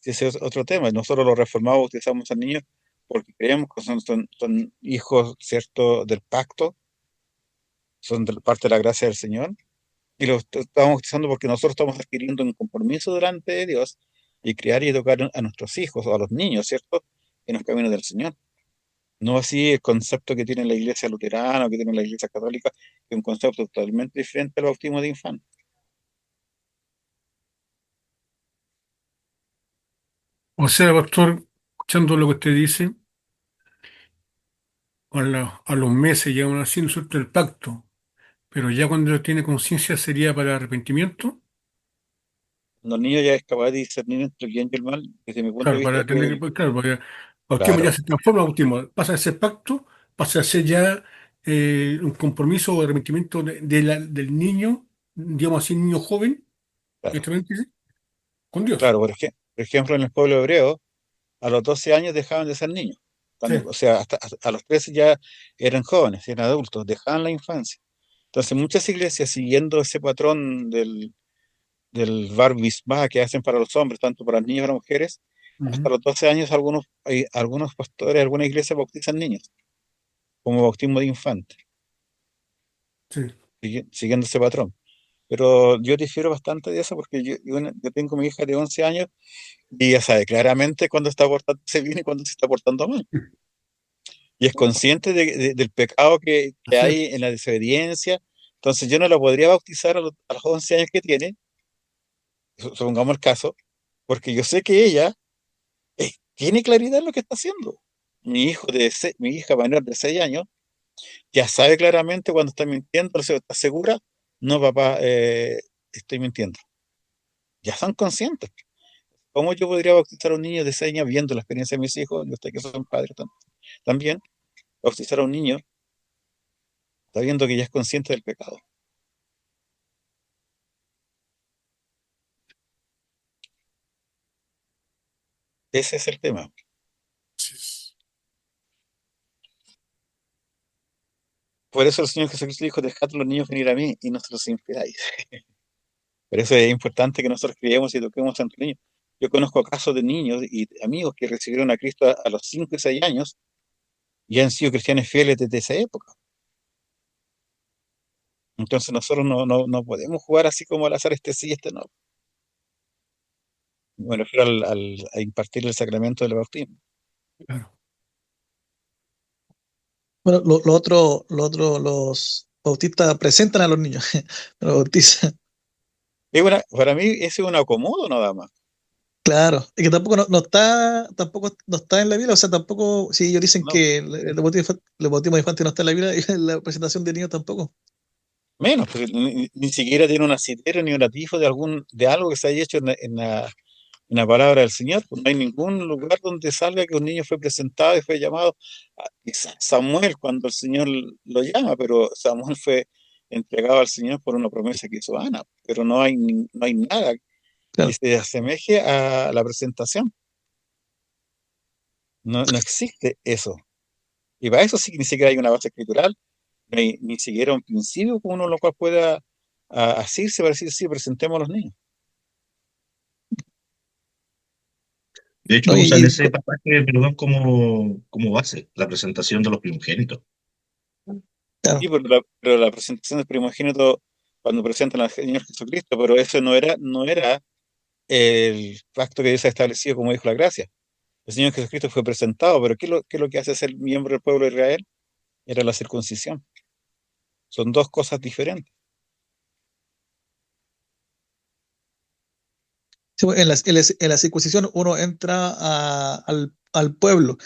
Ese es otro tema. Nosotros los reformados bautizamos a niños porque creemos que son hijos, ¿cierto?, del pacto, son parte de la gracia del Señor, y los estamos bautizando porque nosotros estamos adquiriendo un compromiso delante de Dios y criar y educar a nuestros hijos o a los niños, ¿cierto?, en los caminos del Señor. No así el concepto que tiene la iglesia luterana o que tiene la iglesia católica, que es un concepto totalmente diferente al bautismo de infante. O sea, pastor, escuchando lo que usted dice, a los meses ya aún así no suelta el pacto, pero ya cuando tiene conciencia sería para arrepentimiento. Los niños ya es capaz de discernir entre el bien y el mal, desde mi punto de Claro, vista, para creo tener, que, pues, claro, porque bautismo ya claro, se transforma en bautismo, pasa a ser pacto, pasa a ser ya un compromiso o arrepentimiento del niño, digamos así, niño joven, claro, entre paréntesis, con Dios. claro, por ejemplo, en el pueblo hebreo, a los 12 años dejaban de ser niños. Sí. O sea, hasta a los 13 ya eran jóvenes, eran adultos, dejaban la infancia. Entonces, muchas iglesias, siguiendo ese patrón del bar mitzvah que hacen para los hombres, tanto para los niños como para las mujeres, hasta Ujú. los 12 años algunos pastores, algunas iglesias bautizan niños, como bautismo de infante, Sí. siguiendo ese patrón. Pero yo difiero bastante de eso porque yo tengo mi hija de 11 años y ella sabe claramente cuándo está portándose bien y cuándo se está portando mal. Y es consciente del pecado que Así es. hay en la desobediencia. Entonces yo no la podría bautizar a los 11 años que tiene, supongamos el caso, porque yo sé que ella tiene claridad en lo que está haciendo. Mi hija menor de 6 años ya sabe claramente cuando está mintiendo, o sea, está segura, no, papá, estoy mintiendo. Ya son conscientes. ¿Cómo yo podría bautizar a un niño de 6 años viendo la experiencia de mis hijos? Yo sé que son padres también. Bautizar a un niño está viendo que ya es consciente del pecado. Ese es el tema. Por eso el Señor Jesucristo dijo, dejad a los niños venir a mí y no se los impidáis. Por eso es importante que nosotros criemos y toquemos a nuestros niños. Yo conozco casos de niños y amigos que recibieron a Cristo a los 5 y 6 años y han sido cristianos fieles desde esa época. Entonces nosotros no podemos jugar así como al azar este sí, este no. Me refiero a impartir el sacramento del bautismo. Claro. Bueno, lo otro, los bautistas presentan a los niños, los bautizan. Para mí ese es un acomodo nada más. Claro, y que tampoco tampoco no está en la Biblia, o sea, tampoco, si ellos dicen No, que el bautismo de infantes no está en la Biblia, y la presentación de niños tampoco. menos, porque ni siquiera tiene un asidero ni un atisbo de algo que se haya hecho en la palabra del Señor. Pues no hay ningún lugar donde salga que un niño fue presentado y fue llamado quizás Samuel cuando el Señor lo llama, pero Samuel fue entregado al Señor por una promesa que hizo Ana, pero no hay nada que Claro. se asemeje a la presentación. No existe eso. Y para eso sí que ni siquiera hay una base escritural, ni siquiera un principio con uno lo cual pueda asirse para decir, sí, presentemos a los niños. De No, hecho, usan ese pasaje, pero van como base, la presentación de los primogénitos. Sí, claro, pero la presentación del primogénito cuando presentan al Señor Jesucristo, pero eso no era el pacto que Dios ha establecido, como dijo la gracia. El Señor Jesucristo fue presentado, pero qué es lo que hace ser miembro del pueblo de Israel? Era la circuncisión. Son dos cosas diferentes. sí, pues, en la circuncisión uno entra al pueblo,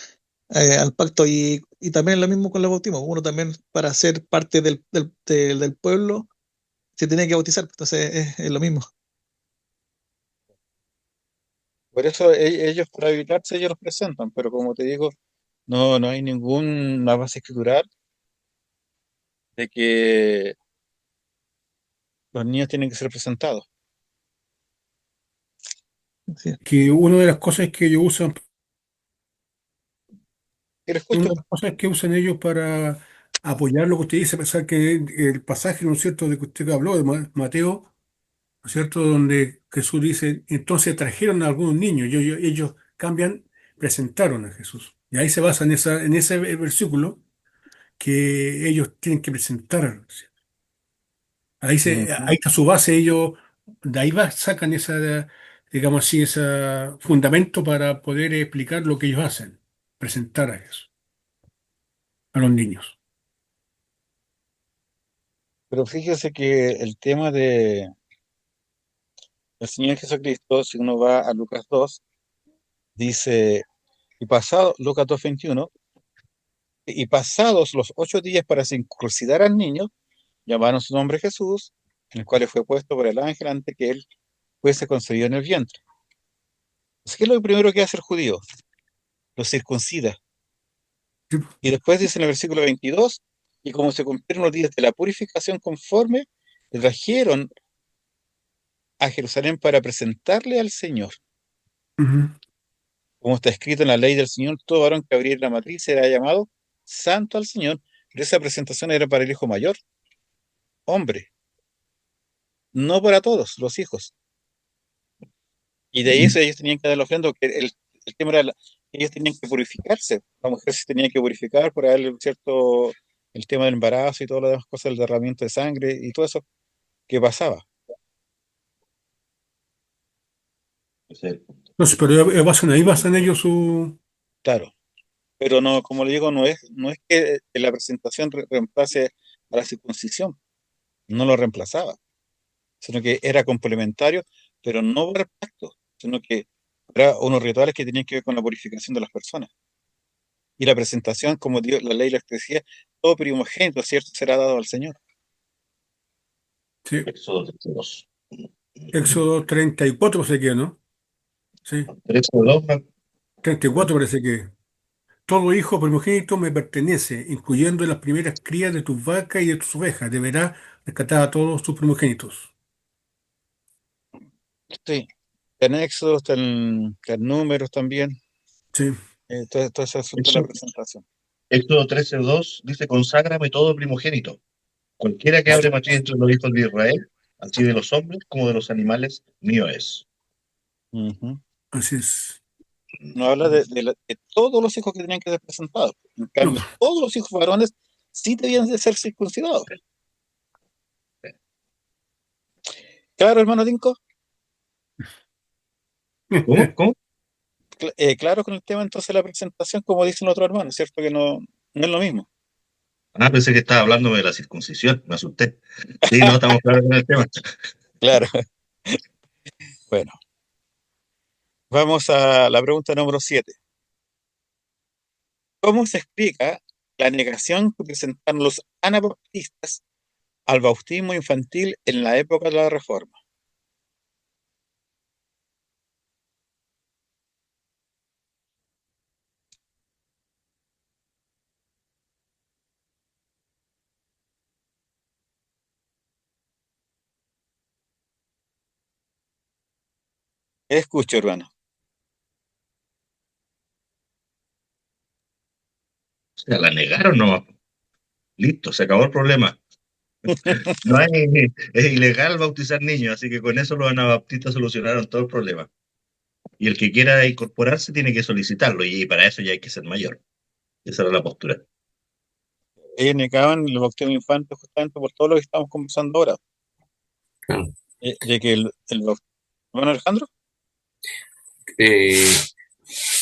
al pacto, y también es lo mismo con el bautismo. Uno también, para ser parte del pueblo, se tiene que bautizar, entonces es lo mismo. Por eso ellos, para evitarse, ellos los presentan, pero como te digo, no hay ninguna base escritural de que los niños tienen que ser presentados. Sí. Que una de las cosas que ellos usan, Y lo una escucho, de las cosas que usan ellos para apoyar lo que usted dice, a pesar que el pasaje, ¿no es cierto?, de que usted habló, de Mateo, ¿no es cierto?, donde Jesús dice, entonces trajeron a algunos niños, ellos cambian, presentaron a Jesús. Y ahí se basa en ese versículo que ellos tienen que presentar. ujú. Ahí está su base, ellos de ahí sacan esa, digamos así, ese fundamento para poder explicar lo que ellos hacen, presentar a Jesús. a los niños. Pero fíjese que el tema de el Señor Jesucristo, si uno va a Lucas 2, dice, y pasado, Lucas 2:21, y pasados los 8 días para circuncidar al niño, llamaron su nombre Jesús, en el cual le fue puesto por el ángel antes que él fuese concebido en el vientre. Así que es lo primero que hace el judío, lo circuncida. Sí, Y después dice en el versículo 22, y como se cumplieron los días de la purificación conforme, le trajeron a Jerusalén para presentarle al Señor. ujú. Como está escrito en la ley del Señor, todo varón que abriera la matriz será llamado santo al Señor, pero esa presentación era para el hijo mayor, hombre, no para todos los hijos. Y de ahí eso ellos tenían que dar la ofrenda, porque el tema era, ellos tenían que purificarse, la mujer se tenía que purificar por haber cierto, el tema del embarazo y todas las demás cosas, el derramamiento de sangre y todo eso que pasaba, Ese es el punto. Entonces, pero ahí basan ellos su... claro. Pero no, como le digo, no es que la presentación reemplace a la circuncisión, no lo reemplazaba, sino que era complementario, pero no para el pacto, sino que era unos rituales que tenían que ver con la purificación de las personas. Y la presentación, como Dios, la ley les decía, todo primogénito, ¿cierto?, será dado al Señor. Sí, Éxodo 32. Éxodo 34 parece que, ¿no? Sí, Éxodo 2, 34 parece que. Todo hijo primogénito me pertenece, incluyendo las primeras crías de tus vacas y de tus ovejas. Deberá rescatar a todos tus primogénitos. Sí, está en Éxodo, está en Números también, Sí, todo ese asunto de la presentación. Éxodo 13:2 dice, conságrame todo primogénito. Cualquiera que abre matriz entre los hijos de Israel, así de los hombres como de los animales, mío es. Ujú. así es. No habla de todos los hijos que tenían que ser presentados. En No. cambio, todos los hijos varones sí debían de ser circuncidados. Claro, hermano Dinko, ¿Cómo? ¿Cómo? claro con el tema entonces de la presentación, como dicen otros hermanos, ¿cierto? Que no es lo mismo. Ah, pensé que estaba hablando de la circuncisión, me asusté. Sí, no, estamos claros con el tema. Claro. Bueno, vamos a la pregunta número 7. ¿Cómo se explica la negación que presentaron los anabaptistas al bautismo infantil en la época de la Reforma? Escucho, hermano. O sea, la negaron, no. Listo, se acabó el problema. No hay, es ilegal bautizar niños, así que con eso los anabaptistas solucionaron todo el problema. Y el que quiera incorporarse tiene que solicitarlo, y para eso ya hay que ser mayor. Esa era la postura. Ellos negaban el bautismo infante justamente por todo lo que estamos conversando ahora. Claro. De que hermano Alejandro, Eh,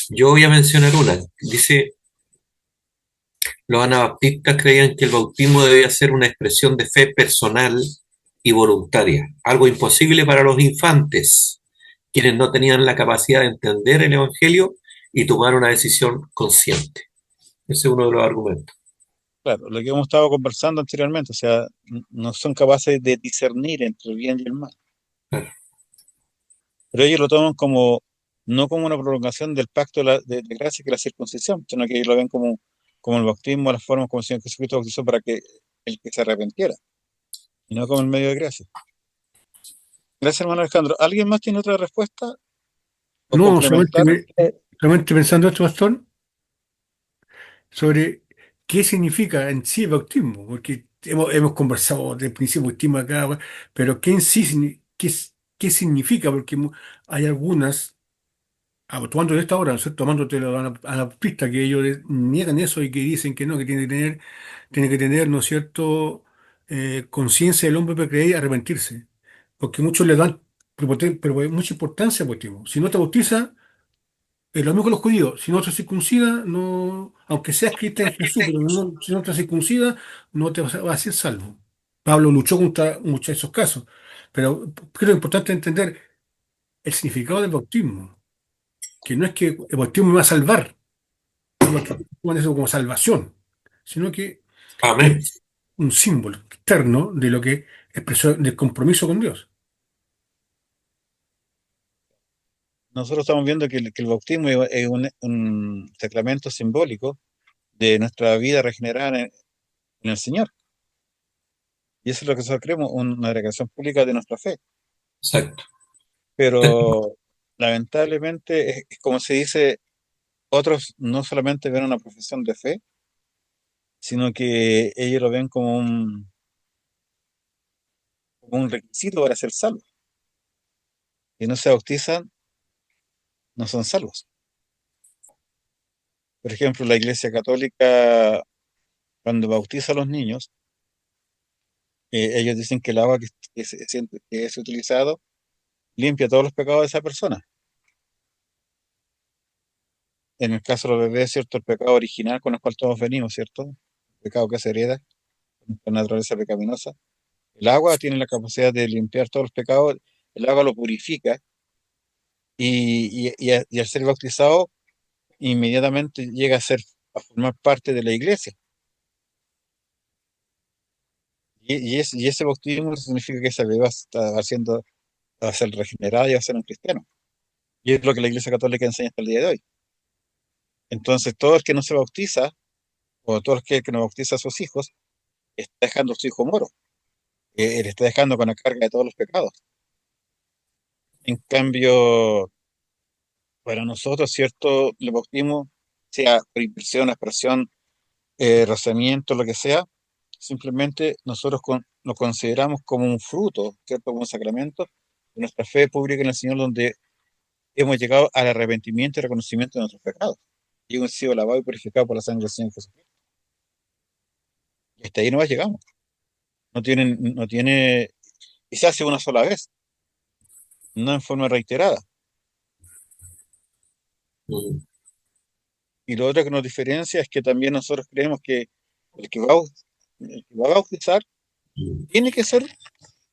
yo voy a mencionar una. Dice, los anabaptistas creían que el bautismo debía ser una expresión de fe personal y voluntaria, algo imposible para los infantes, quienes no tenían la capacidad de entender el Evangelio y tomar una decisión consciente. Ese es uno de los argumentos. claro, lo que hemos estado conversando anteriormente, o sea, no son capaces de discernir entre el bien y el mal. Claro. Pero ellos lo toman como, no como una prolongación del pacto de gracia que es la circuncisión, sino que ellos lo ven como el bautismo, la forma como el Señor Jesucristo bautizó para que el que se arrepintiera, y no como el medio de gracia. Gracias, hermano Alejandro. ¿Alguien más tiene otra respuesta o No, solamente, complementar? solamente pensando esto, pastor, sobre qué significa en sí el bautismo, porque hemos conversado del principio bautismo acá, pero qué en sí, qué significa, porque hay algunas, tomando de esta hora, ¿no es cierto? Tomándote a la pista, que ellos niegan eso y que dicen que no, que tiene que tener, ¿no es cierto?, conciencia del hombre para creer y arrepentirse, porque muchos le dan pero mucha importancia al bautismo. Si no te bautiza, Es lo mismo que los judíos. Si no te circuncida, no, aunque seas cristiano en Jesús, pero si no te circuncida, no te vas a ser salvo. Pablo luchó contra muchos de esos casos. Pero creo que es importante entender el significado del bautismo, que no es que el bautismo me va a salvar, como que toman eso como salvación, sino que es Amén. un símbolo externo de lo que expresó del compromiso con Dios. Nosotros estamos viendo que el bautismo es un sacramento simbólico de nuestra vida regenerada en el Señor. Y eso es lo que nosotros creemos, una declaración pública de nuestra fe. Exacto. Pero lamentablemente, es como se dice, otros no solamente ven una profesión de fe, sino que ellos lo ven como un requisito para ser salvos. Y no se bautizan, no son salvos. Por ejemplo, la Iglesia Católica, cuando bautiza a los niños, ellos dicen que el agua que es utilizado limpia todos los pecados de esa persona. En el caso de los bebés, ¿cierto? El pecado original con el cual todos venimos, ¿cierto? El pecado que se hereda, con naturaleza pecaminosa. El agua tiene la capacidad de limpiar todos los pecados, el agua lo purifica y al ser bautizado, inmediatamente llega a formar parte de la iglesia. Y ese bautismo significa que esa bebé va a ser regenerada y va a ser un cristiano. Y es lo que la Iglesia Católica enseña hasta el día de hoy. Entonces, todo el que no se bautiza, o todo el que no bautiza a sus hijos, está dejando a su hijo moro. Le está dejando con la carga de todos los pecados. En cambio, para nosotros, ¿cierto? El bautismo, sea por impresión, expresión, rozamiento, lo que sea, simplemente nosotros lo consideramos como un fruto, ¿cierto? Como un sacramento de nuestra fe pública en el Señor, donde hemos llegado al arrepentimiento y reconocimiento de nuestros pecados. Y hemos sido lavados y purificados por la sangre del Señor Jesucristo. Y hasta ahí no llegamos. No tiene, y se hace una sola vez, no en forma reiterada. Mm, Y lo otro que nos diferencia es que también nosotros creemos que el que va a, el que va a bautizar mm. tiene que ser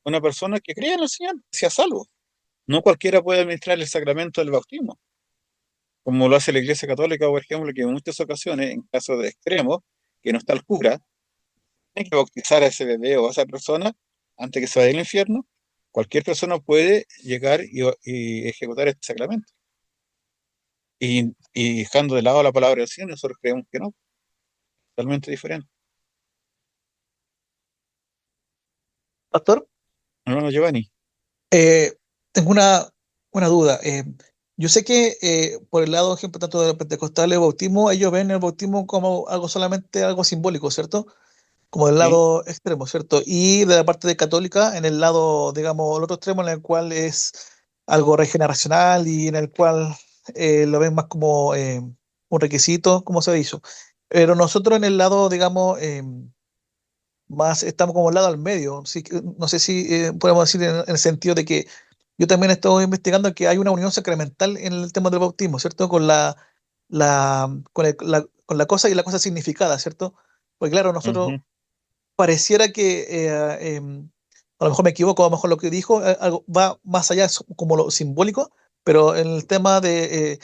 una persona que crea en el Señor, que sea salvo. No cualquiera puede administrar el sacramento del bautismo, como lo hace la Iglesia Católica, por ejemplo, que en muchas ocasiones, en casos de extremos, que no está el cura, tiene que bautizar a ese bebé o a esa persona antes que se vaya al infierno. Cualquier persona puede llegar y ejecutar este sacramento. Y dejando de lado la palabra del Señor, nosotros creemos que no, totalmente diferente. Pastor, Hermano Giovanni, eh, tengo una duda. Yo sé que por el lado, por ejemplo, tanto de los pentecostales, el bautismo, ellos ven el bautismo como algo solamente algo simbólico, ¿cierto? Como del ¿sí? lado extremo, ¿cierto? Y de la parte de católica, en el lado, digamos, el otro extremo, en el cual es algo regeneracional y en el cual lo ven más como un requisito, como se hizo. Pero nosotros en el lado, digamos, más estamos como al lado al medio. No sé si podemos decir en el sentido de que yo también he estado investigando que hay una unión sacramental en el tema del bautismo, ¿cierto? Con la cosa y la cosa significada, ¿cierto? Porque claro, nosotros Ujú. pareciera que, a lo mejor me equivoco, a lo mejor lo que dijo algo va más allá, es como lo simbólico, pero en el tema de,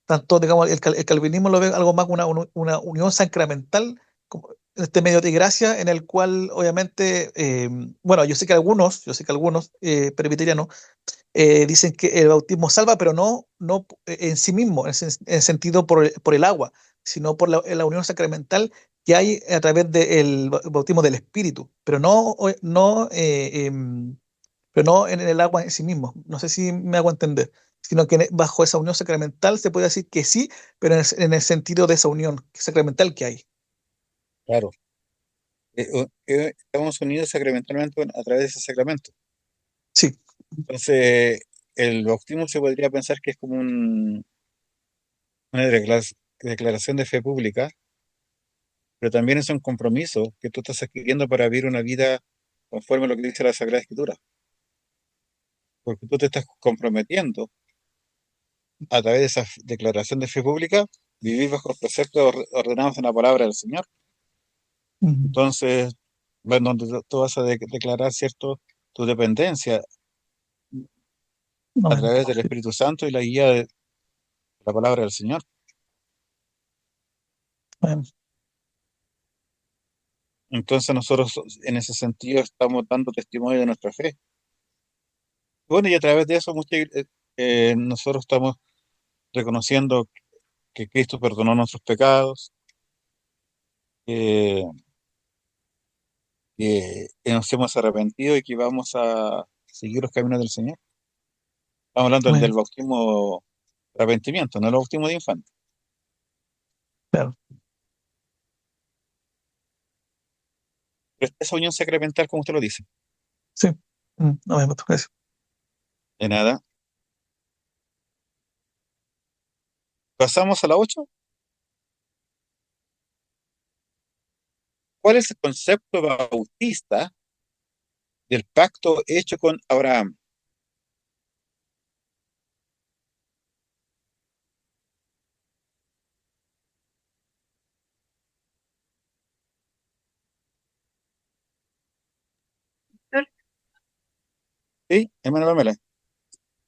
tanto, digamos, el calvinismo lo ve algo más como una unión sacramental, como este medio de gracia en el cual obviamente, bueno, yo sé que algunos presbiterianos dicen que el bautismo salva, pero no en sí mismo, en sentido por el agua, sino por la unión sacramental que hay a través del bautismo del Espíritu, pero no en el agua en sí mismo. No sé si me hago entender, sino que bajo esa unión sacramental se puede decir que sí, pero en el sentido de esa unión sacramental que hay. Claro. Estamos unidos sacramentalmente a través de ese sacramento. Sí, Entonces, el bautismo se podría pensar que es como una declaración de fe pública, pero también es un compromiso que tú estás adquiriendo para vivir una vida conforme a lo que dice la Sagrada Escritura, porque tú te estás comprometiendo a través de esa declaración de fe pública, vivir bajo los preceptos ordenados en la palabra del Señor. Entonces, bueno, donde tú vas a declarar, ¿cierto?, tu dependencia a través del Espíritu Santo y la guía de la palabra del Señor. Entonces nosotros en ese sentido estamos dando testimonio de nuestra fe. Bueno, y a través de eso nosotros estamos reconociendo que Cristo perdonó nuestros pecados, que, que nos hemos arrepentido y que vamos a seguir los caminos del Señor. Estamos hablando del bautismo de arrepentimiento, no el bautismo de infante. Claro. Pero esa unión sacramental, como usted lo dice. Sí. No me gustó eso. De nada. Pasamos a la 8. ¿Cuál es el concepto bautista del pacto hecho con Abraham? ¿Sí, hermana Pamela?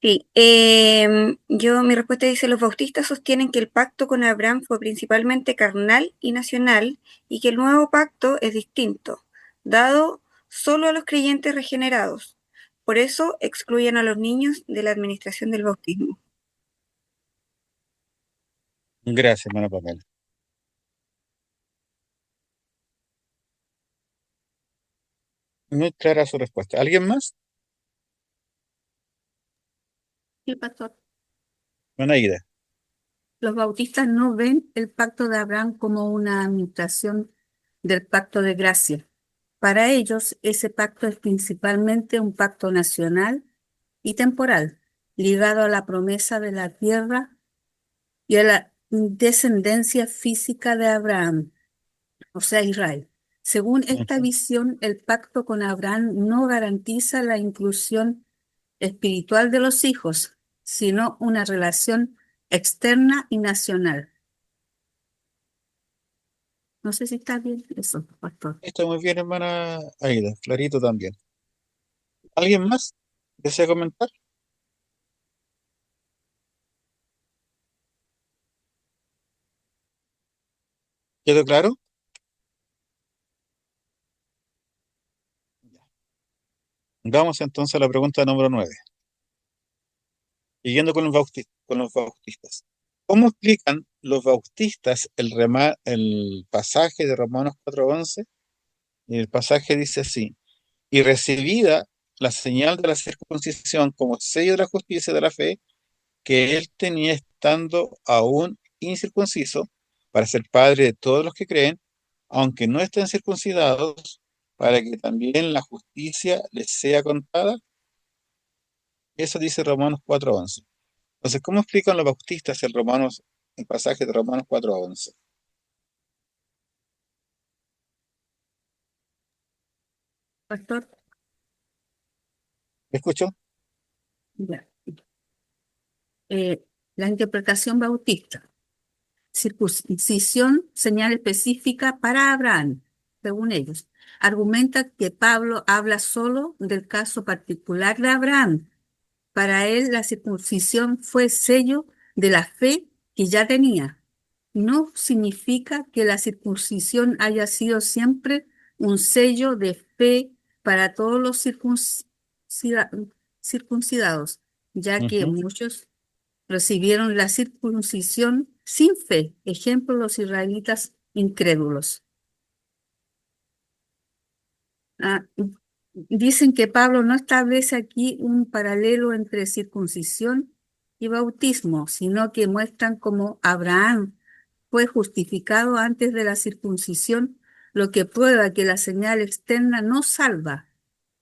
Sí, mi respuesta dice, los bautistas sostienen que el pacto con Abraham fue principalmente carnal y nacional y que el nuevo pacto es distinto, dado solo a los creyentes regenerados. Por eso excluyen a los niños de la administración del bautismo. Gracias, hermana Pamela. Muy clara su respuesta. ¿Alguien más? Sí, pastor. Buena idea. Los bautistas no ven el pacto de Abraham como una imitación del pacto de gracia. Para ellos, ese pacto es principalmente un pacto nacional y temporal, ligado a la promesa de la tierra y a la descendencia física de Abraham, o sea, Israel. Según esta visión, el pacto con Abraham no garantiza la inclusión espiritual de los hijos, sino una relación externa y nacional. No sé si está bien eso, pastor. Está muy bien, hermana Aida. Clarito también. ¿Alguien más desea comentar? ¿Quedó claro? Vamos entonces a la pregunta número 9. Siguiendo con los bautistas. ¿Cómo explican los bautistas el pasaje de Romanos 4:11? Y el pasaje dice así: y recibida la señal de la circuncisión como sello de la justicia de la fe que él tenía estando aún incircunciso, para ser padre de todos los que creen, aunque no estén circuncidados, para que también la justicia les sea contada. Eso dice Romanos 4:11. Entonces, ¿cómo explican los bautistas el pasaje de Romanos 4:11? Pastor, ¿Me escucho? ya. La interpretación bautista. Circuncisión, señal específica para Abraham, según ellos. Argumenta que Pablo habla solo del caso particular de Abraham. Para él, la circuncisión fue sello de la fe que ya tenía. No significa que la circuncisión haya sido siempre un sello de fe para todos los circuncidados, ya que muchos recibieron la circuncisión sin fe, ejemplo, los israelitas incrédulos. Dicen que Pablo no establece aquí un paralelo entre circuncisión y bautismo, sino que muestran cómo Abraham fue justificado antes de la circuncisión, lo que prueba que la señal externa no salva.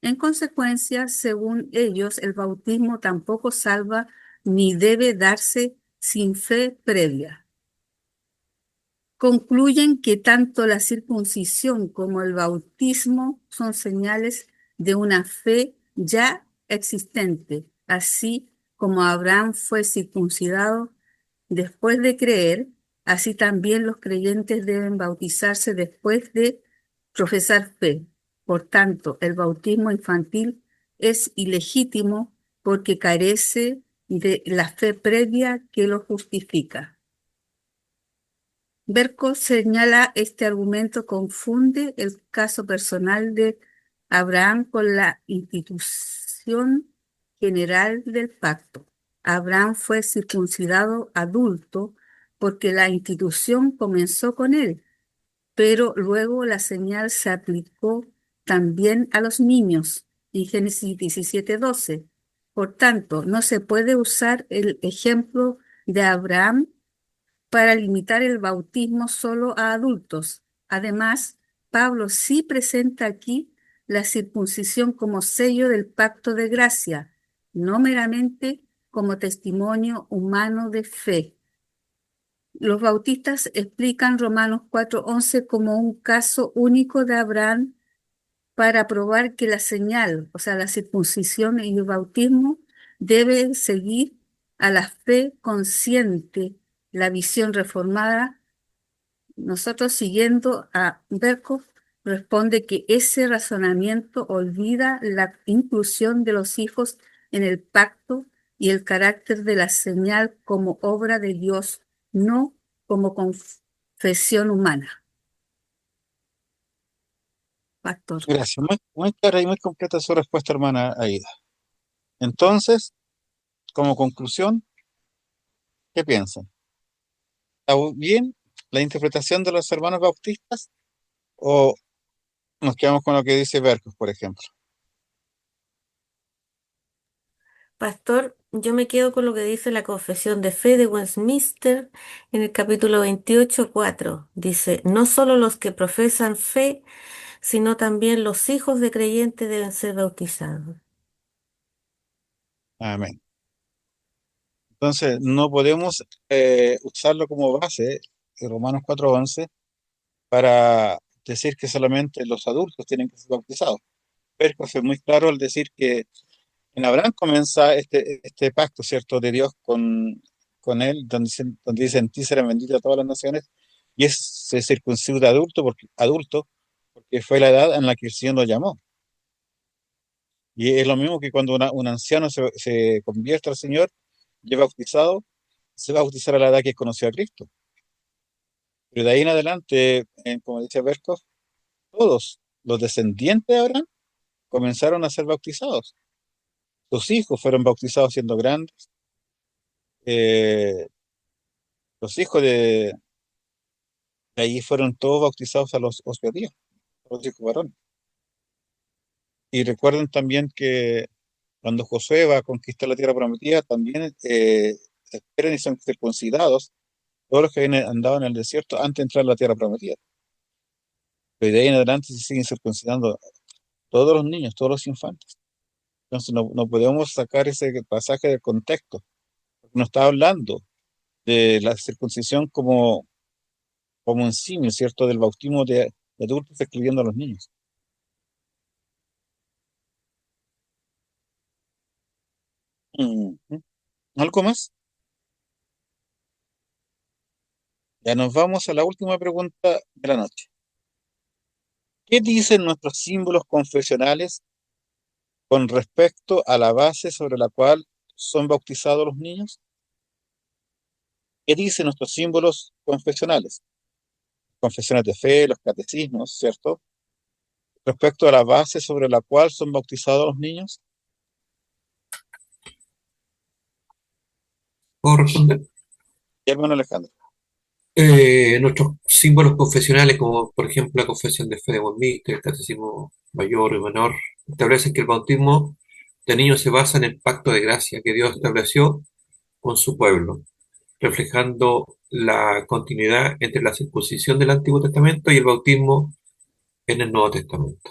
En consecuencia, según ellos, el bautismo tampoco salva ni debe darse sin fe previa. Concluyen que tanto la circuncisión como el bautismo son señales de una fe ya existente, así como Abraham fue circuncidado después de creer, así también los creyentes deben bautizarse después de profesar fe. Por tanto, el bautismo infantil es ilegítimo porque carece de la fe previa que lo justifica. Berco señala este argumento confunde el caso personal de Abraham con la institución general del pacto. Abraham fue circuncidado adulto porque la institución comenzó con él, pero luego la señal se aplicó también a los niños en Génesis 17:12. Por tanto, no se puede usar el ejemplo de Abraham para limitar el bautismo solo a adultos. Además, Pablo sí presenta aquí la circuncisión como sello del pacto de gracia, no meramente como testimonio humano de fe. Los bautistas explican Romanos 4:11 como un caso único de Abraham para probar que la señal, o sea, la circuncisión y el bautismo, debe seguir a la fe consciente, la visión reformada. Nosotros, siguiendo a Berkhoff, responde que ese razonamiento olvida la inclusión de los hijos en el pacto y el carácter de la señal como obra de Dios, no como confesión humana. Pastor. Gracias. Muy clara y muy completa su respuesta, hermana Aida. Entonces, como conclusión, ¿qué piensan? ¿Está bien la interpretación de los hermanos bautistas o nos quedamos con lo que dice Berkos, por ejemplo? Pastor, yo me quedo con lo que dice la Confesión de Fe de Westminster en el capítulo 28:4. Dice, no solo los que profesan fe, sino también los hijos de creyentes deben ser bautizados. Amén. Entonces, no podemos usarlo como base, Romanos 4:11, para decir que solamente los adultos tienen que ser bautizados. Berkos es muy claro al decir que en Abraham comienza este pacto, ¿cierto?, de Dios con él, donde dice, en ti serán benditas todas las naciones, y se circuncida adulto, porque fue la edad en la que el Señor lo llamó. Y es lo mismo que cuando un anciano se convierte al Señor y es bautizado, se va a bautizar a la edad que conoció a Cristo. Pero de ahí en adelante, como dice Berkov, todos los descendientes de Abraham comenzaron a ser bautizados. Sus hijos fueron bautizados siendo grandes. Los hijos de ahí fueron todos bautizados a los judíos, los hijos varones. Y recuerden también que cuando Josué va a conquistar la tierra prometida, también esperan y son circuncidados todos los que habían andado en el desierto antes de entrar a la tierra prometida. Pero de ahí en adelante se siguen circuncidando todos los niños, todos los infantes. Entonces no podemos sacar ese pasaje del contexto, porque no está hablando de la circuncisión como un símil, ¿cierto?, del bautismo de adultos, excluyendo a los niños. Ujú. ¿Algo más? Ya nos vamos a la última pregunta de la noche. ¿Qué dicen nuestros símbolos confesionales con respecto a la base sobre la cual son bautizados los niños? ¿Qué dicen nuestros símbolos confesionales? Confesiones de fe, los catecismos, ¿cierto? Respecto a la base sobre la cual son bautizados los niños. ¿Puedo responder? Y hermano Alejandro. Nuestros símbolos confesionales, como por ejemplo la confesión de fe de Westminster, el catecismo mayor y menor, establecen que el bautismo de niños se basa en el pacto de gracia que Dios estableció con su pueblo, reflejando la continuidad entre la circuncisión del Antiguo Testamento y el bautismo en el Nuevo Testamento.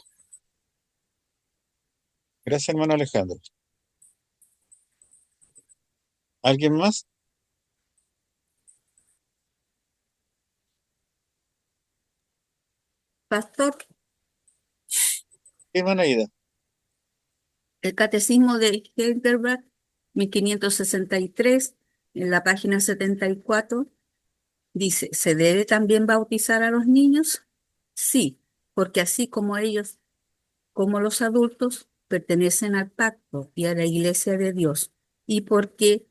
Gracias, hermano Alejandro. ¿Alguien más? Pastor, Hermana Ida. el catecismo de Heidelberg 1563, en la página 74, dice, ¿se debe también bautizar a los niños? Sí, porque así como ellos, como los adultos, pertenecen al pacto y a la iglesia de Dios, y porque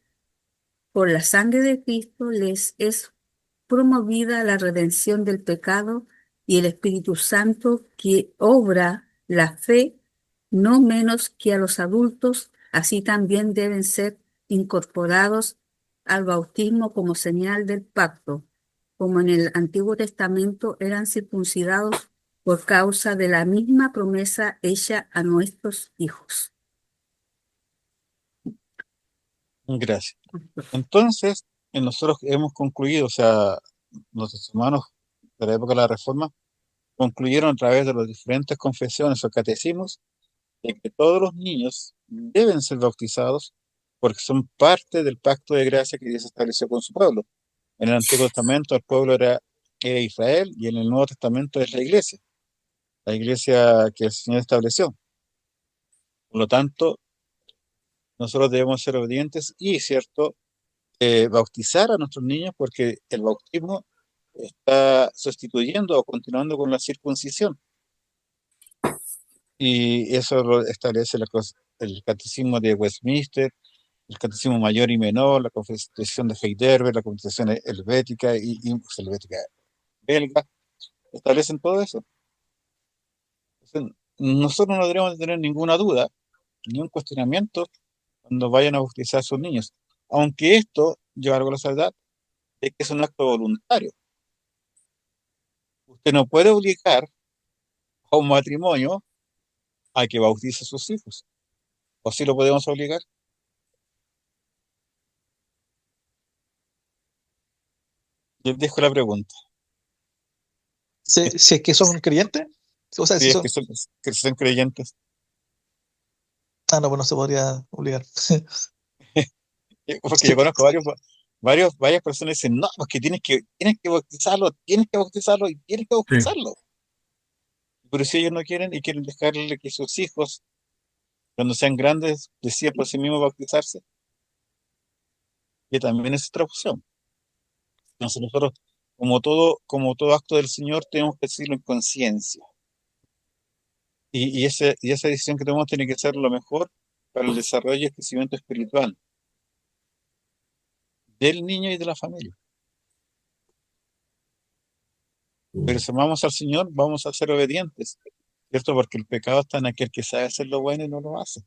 por la sangre de Cristo les es promovida la redención del pecado y el Espíritu Santo que obra la fe, no menos que a los adultos, así también deben ser incorporados al bautismo como señal del pacto, como en el Antiguo Testamento eran circuncidados por causa de la misma promesa hecha a nuestros hijos. Gracias. Entonces, nosotros hemos concluido, o sea, nuestros hermanos de la época de la Reforma concluyeron a través de las diferentes confesiones o catecismos de que todos los niños deben ser bautizados porque son parte del pacto de gracia que Dios estableció con su pueblo. En el Antiguo Testamento el pueblo era Israel y en el Nuevo Testamento es la iglesia que el Señor estableció. Por lo tanto, nosotros debemos ser obedientes y, cierto, bautizar a nuestros niños porque el bautismo está sustituyendo o continuando con la circuncisión. Y eso lo establece el catecismo de Westminster, el catecismo mayor y menor, la confesión de Heidelberg, la confesión helvética y pues, helvética belga, establecen todo eso. Entonces, nosotros no deberíamos tener ninguna duda, ni un cuestionamiento cuando vayan a bautizar a sus niños, aunque esto lleva algo a la salvedad de que es un acto voluntario. Usted no puede obligar a un matrimonio a que bautice a sus hijos, o sí lo podemos obligar. Les dejo la pregunta. Si es que son creyentes, o sea, Si si es son, que son creyentes. no, pues no se podría obligar. Porque Sí, yo conozco varias personas que dicen, no, porque tienes que bautizarlo, tienes que bautizarlo y tienes que Sí. bautizarlo. Pero si ellos no quieren y quieren dejarle que sus hijos, cuando sean grandes, decidan por sí mismos bautizarse, que también es otra opción. Entonces nosotros, como todo acto del Señor, tenemos que decirlo en conciencia. Y esa decisión que tomamos tiene que ser lo mejor para el desarrollo y el crecimiento espiritual del niño y de la familia. Pero si amamos al Señor, vamos a ser obedientes, ¿cierto? Porque el pecado está en aquel que sabe hacer lo bueno y no lo hace.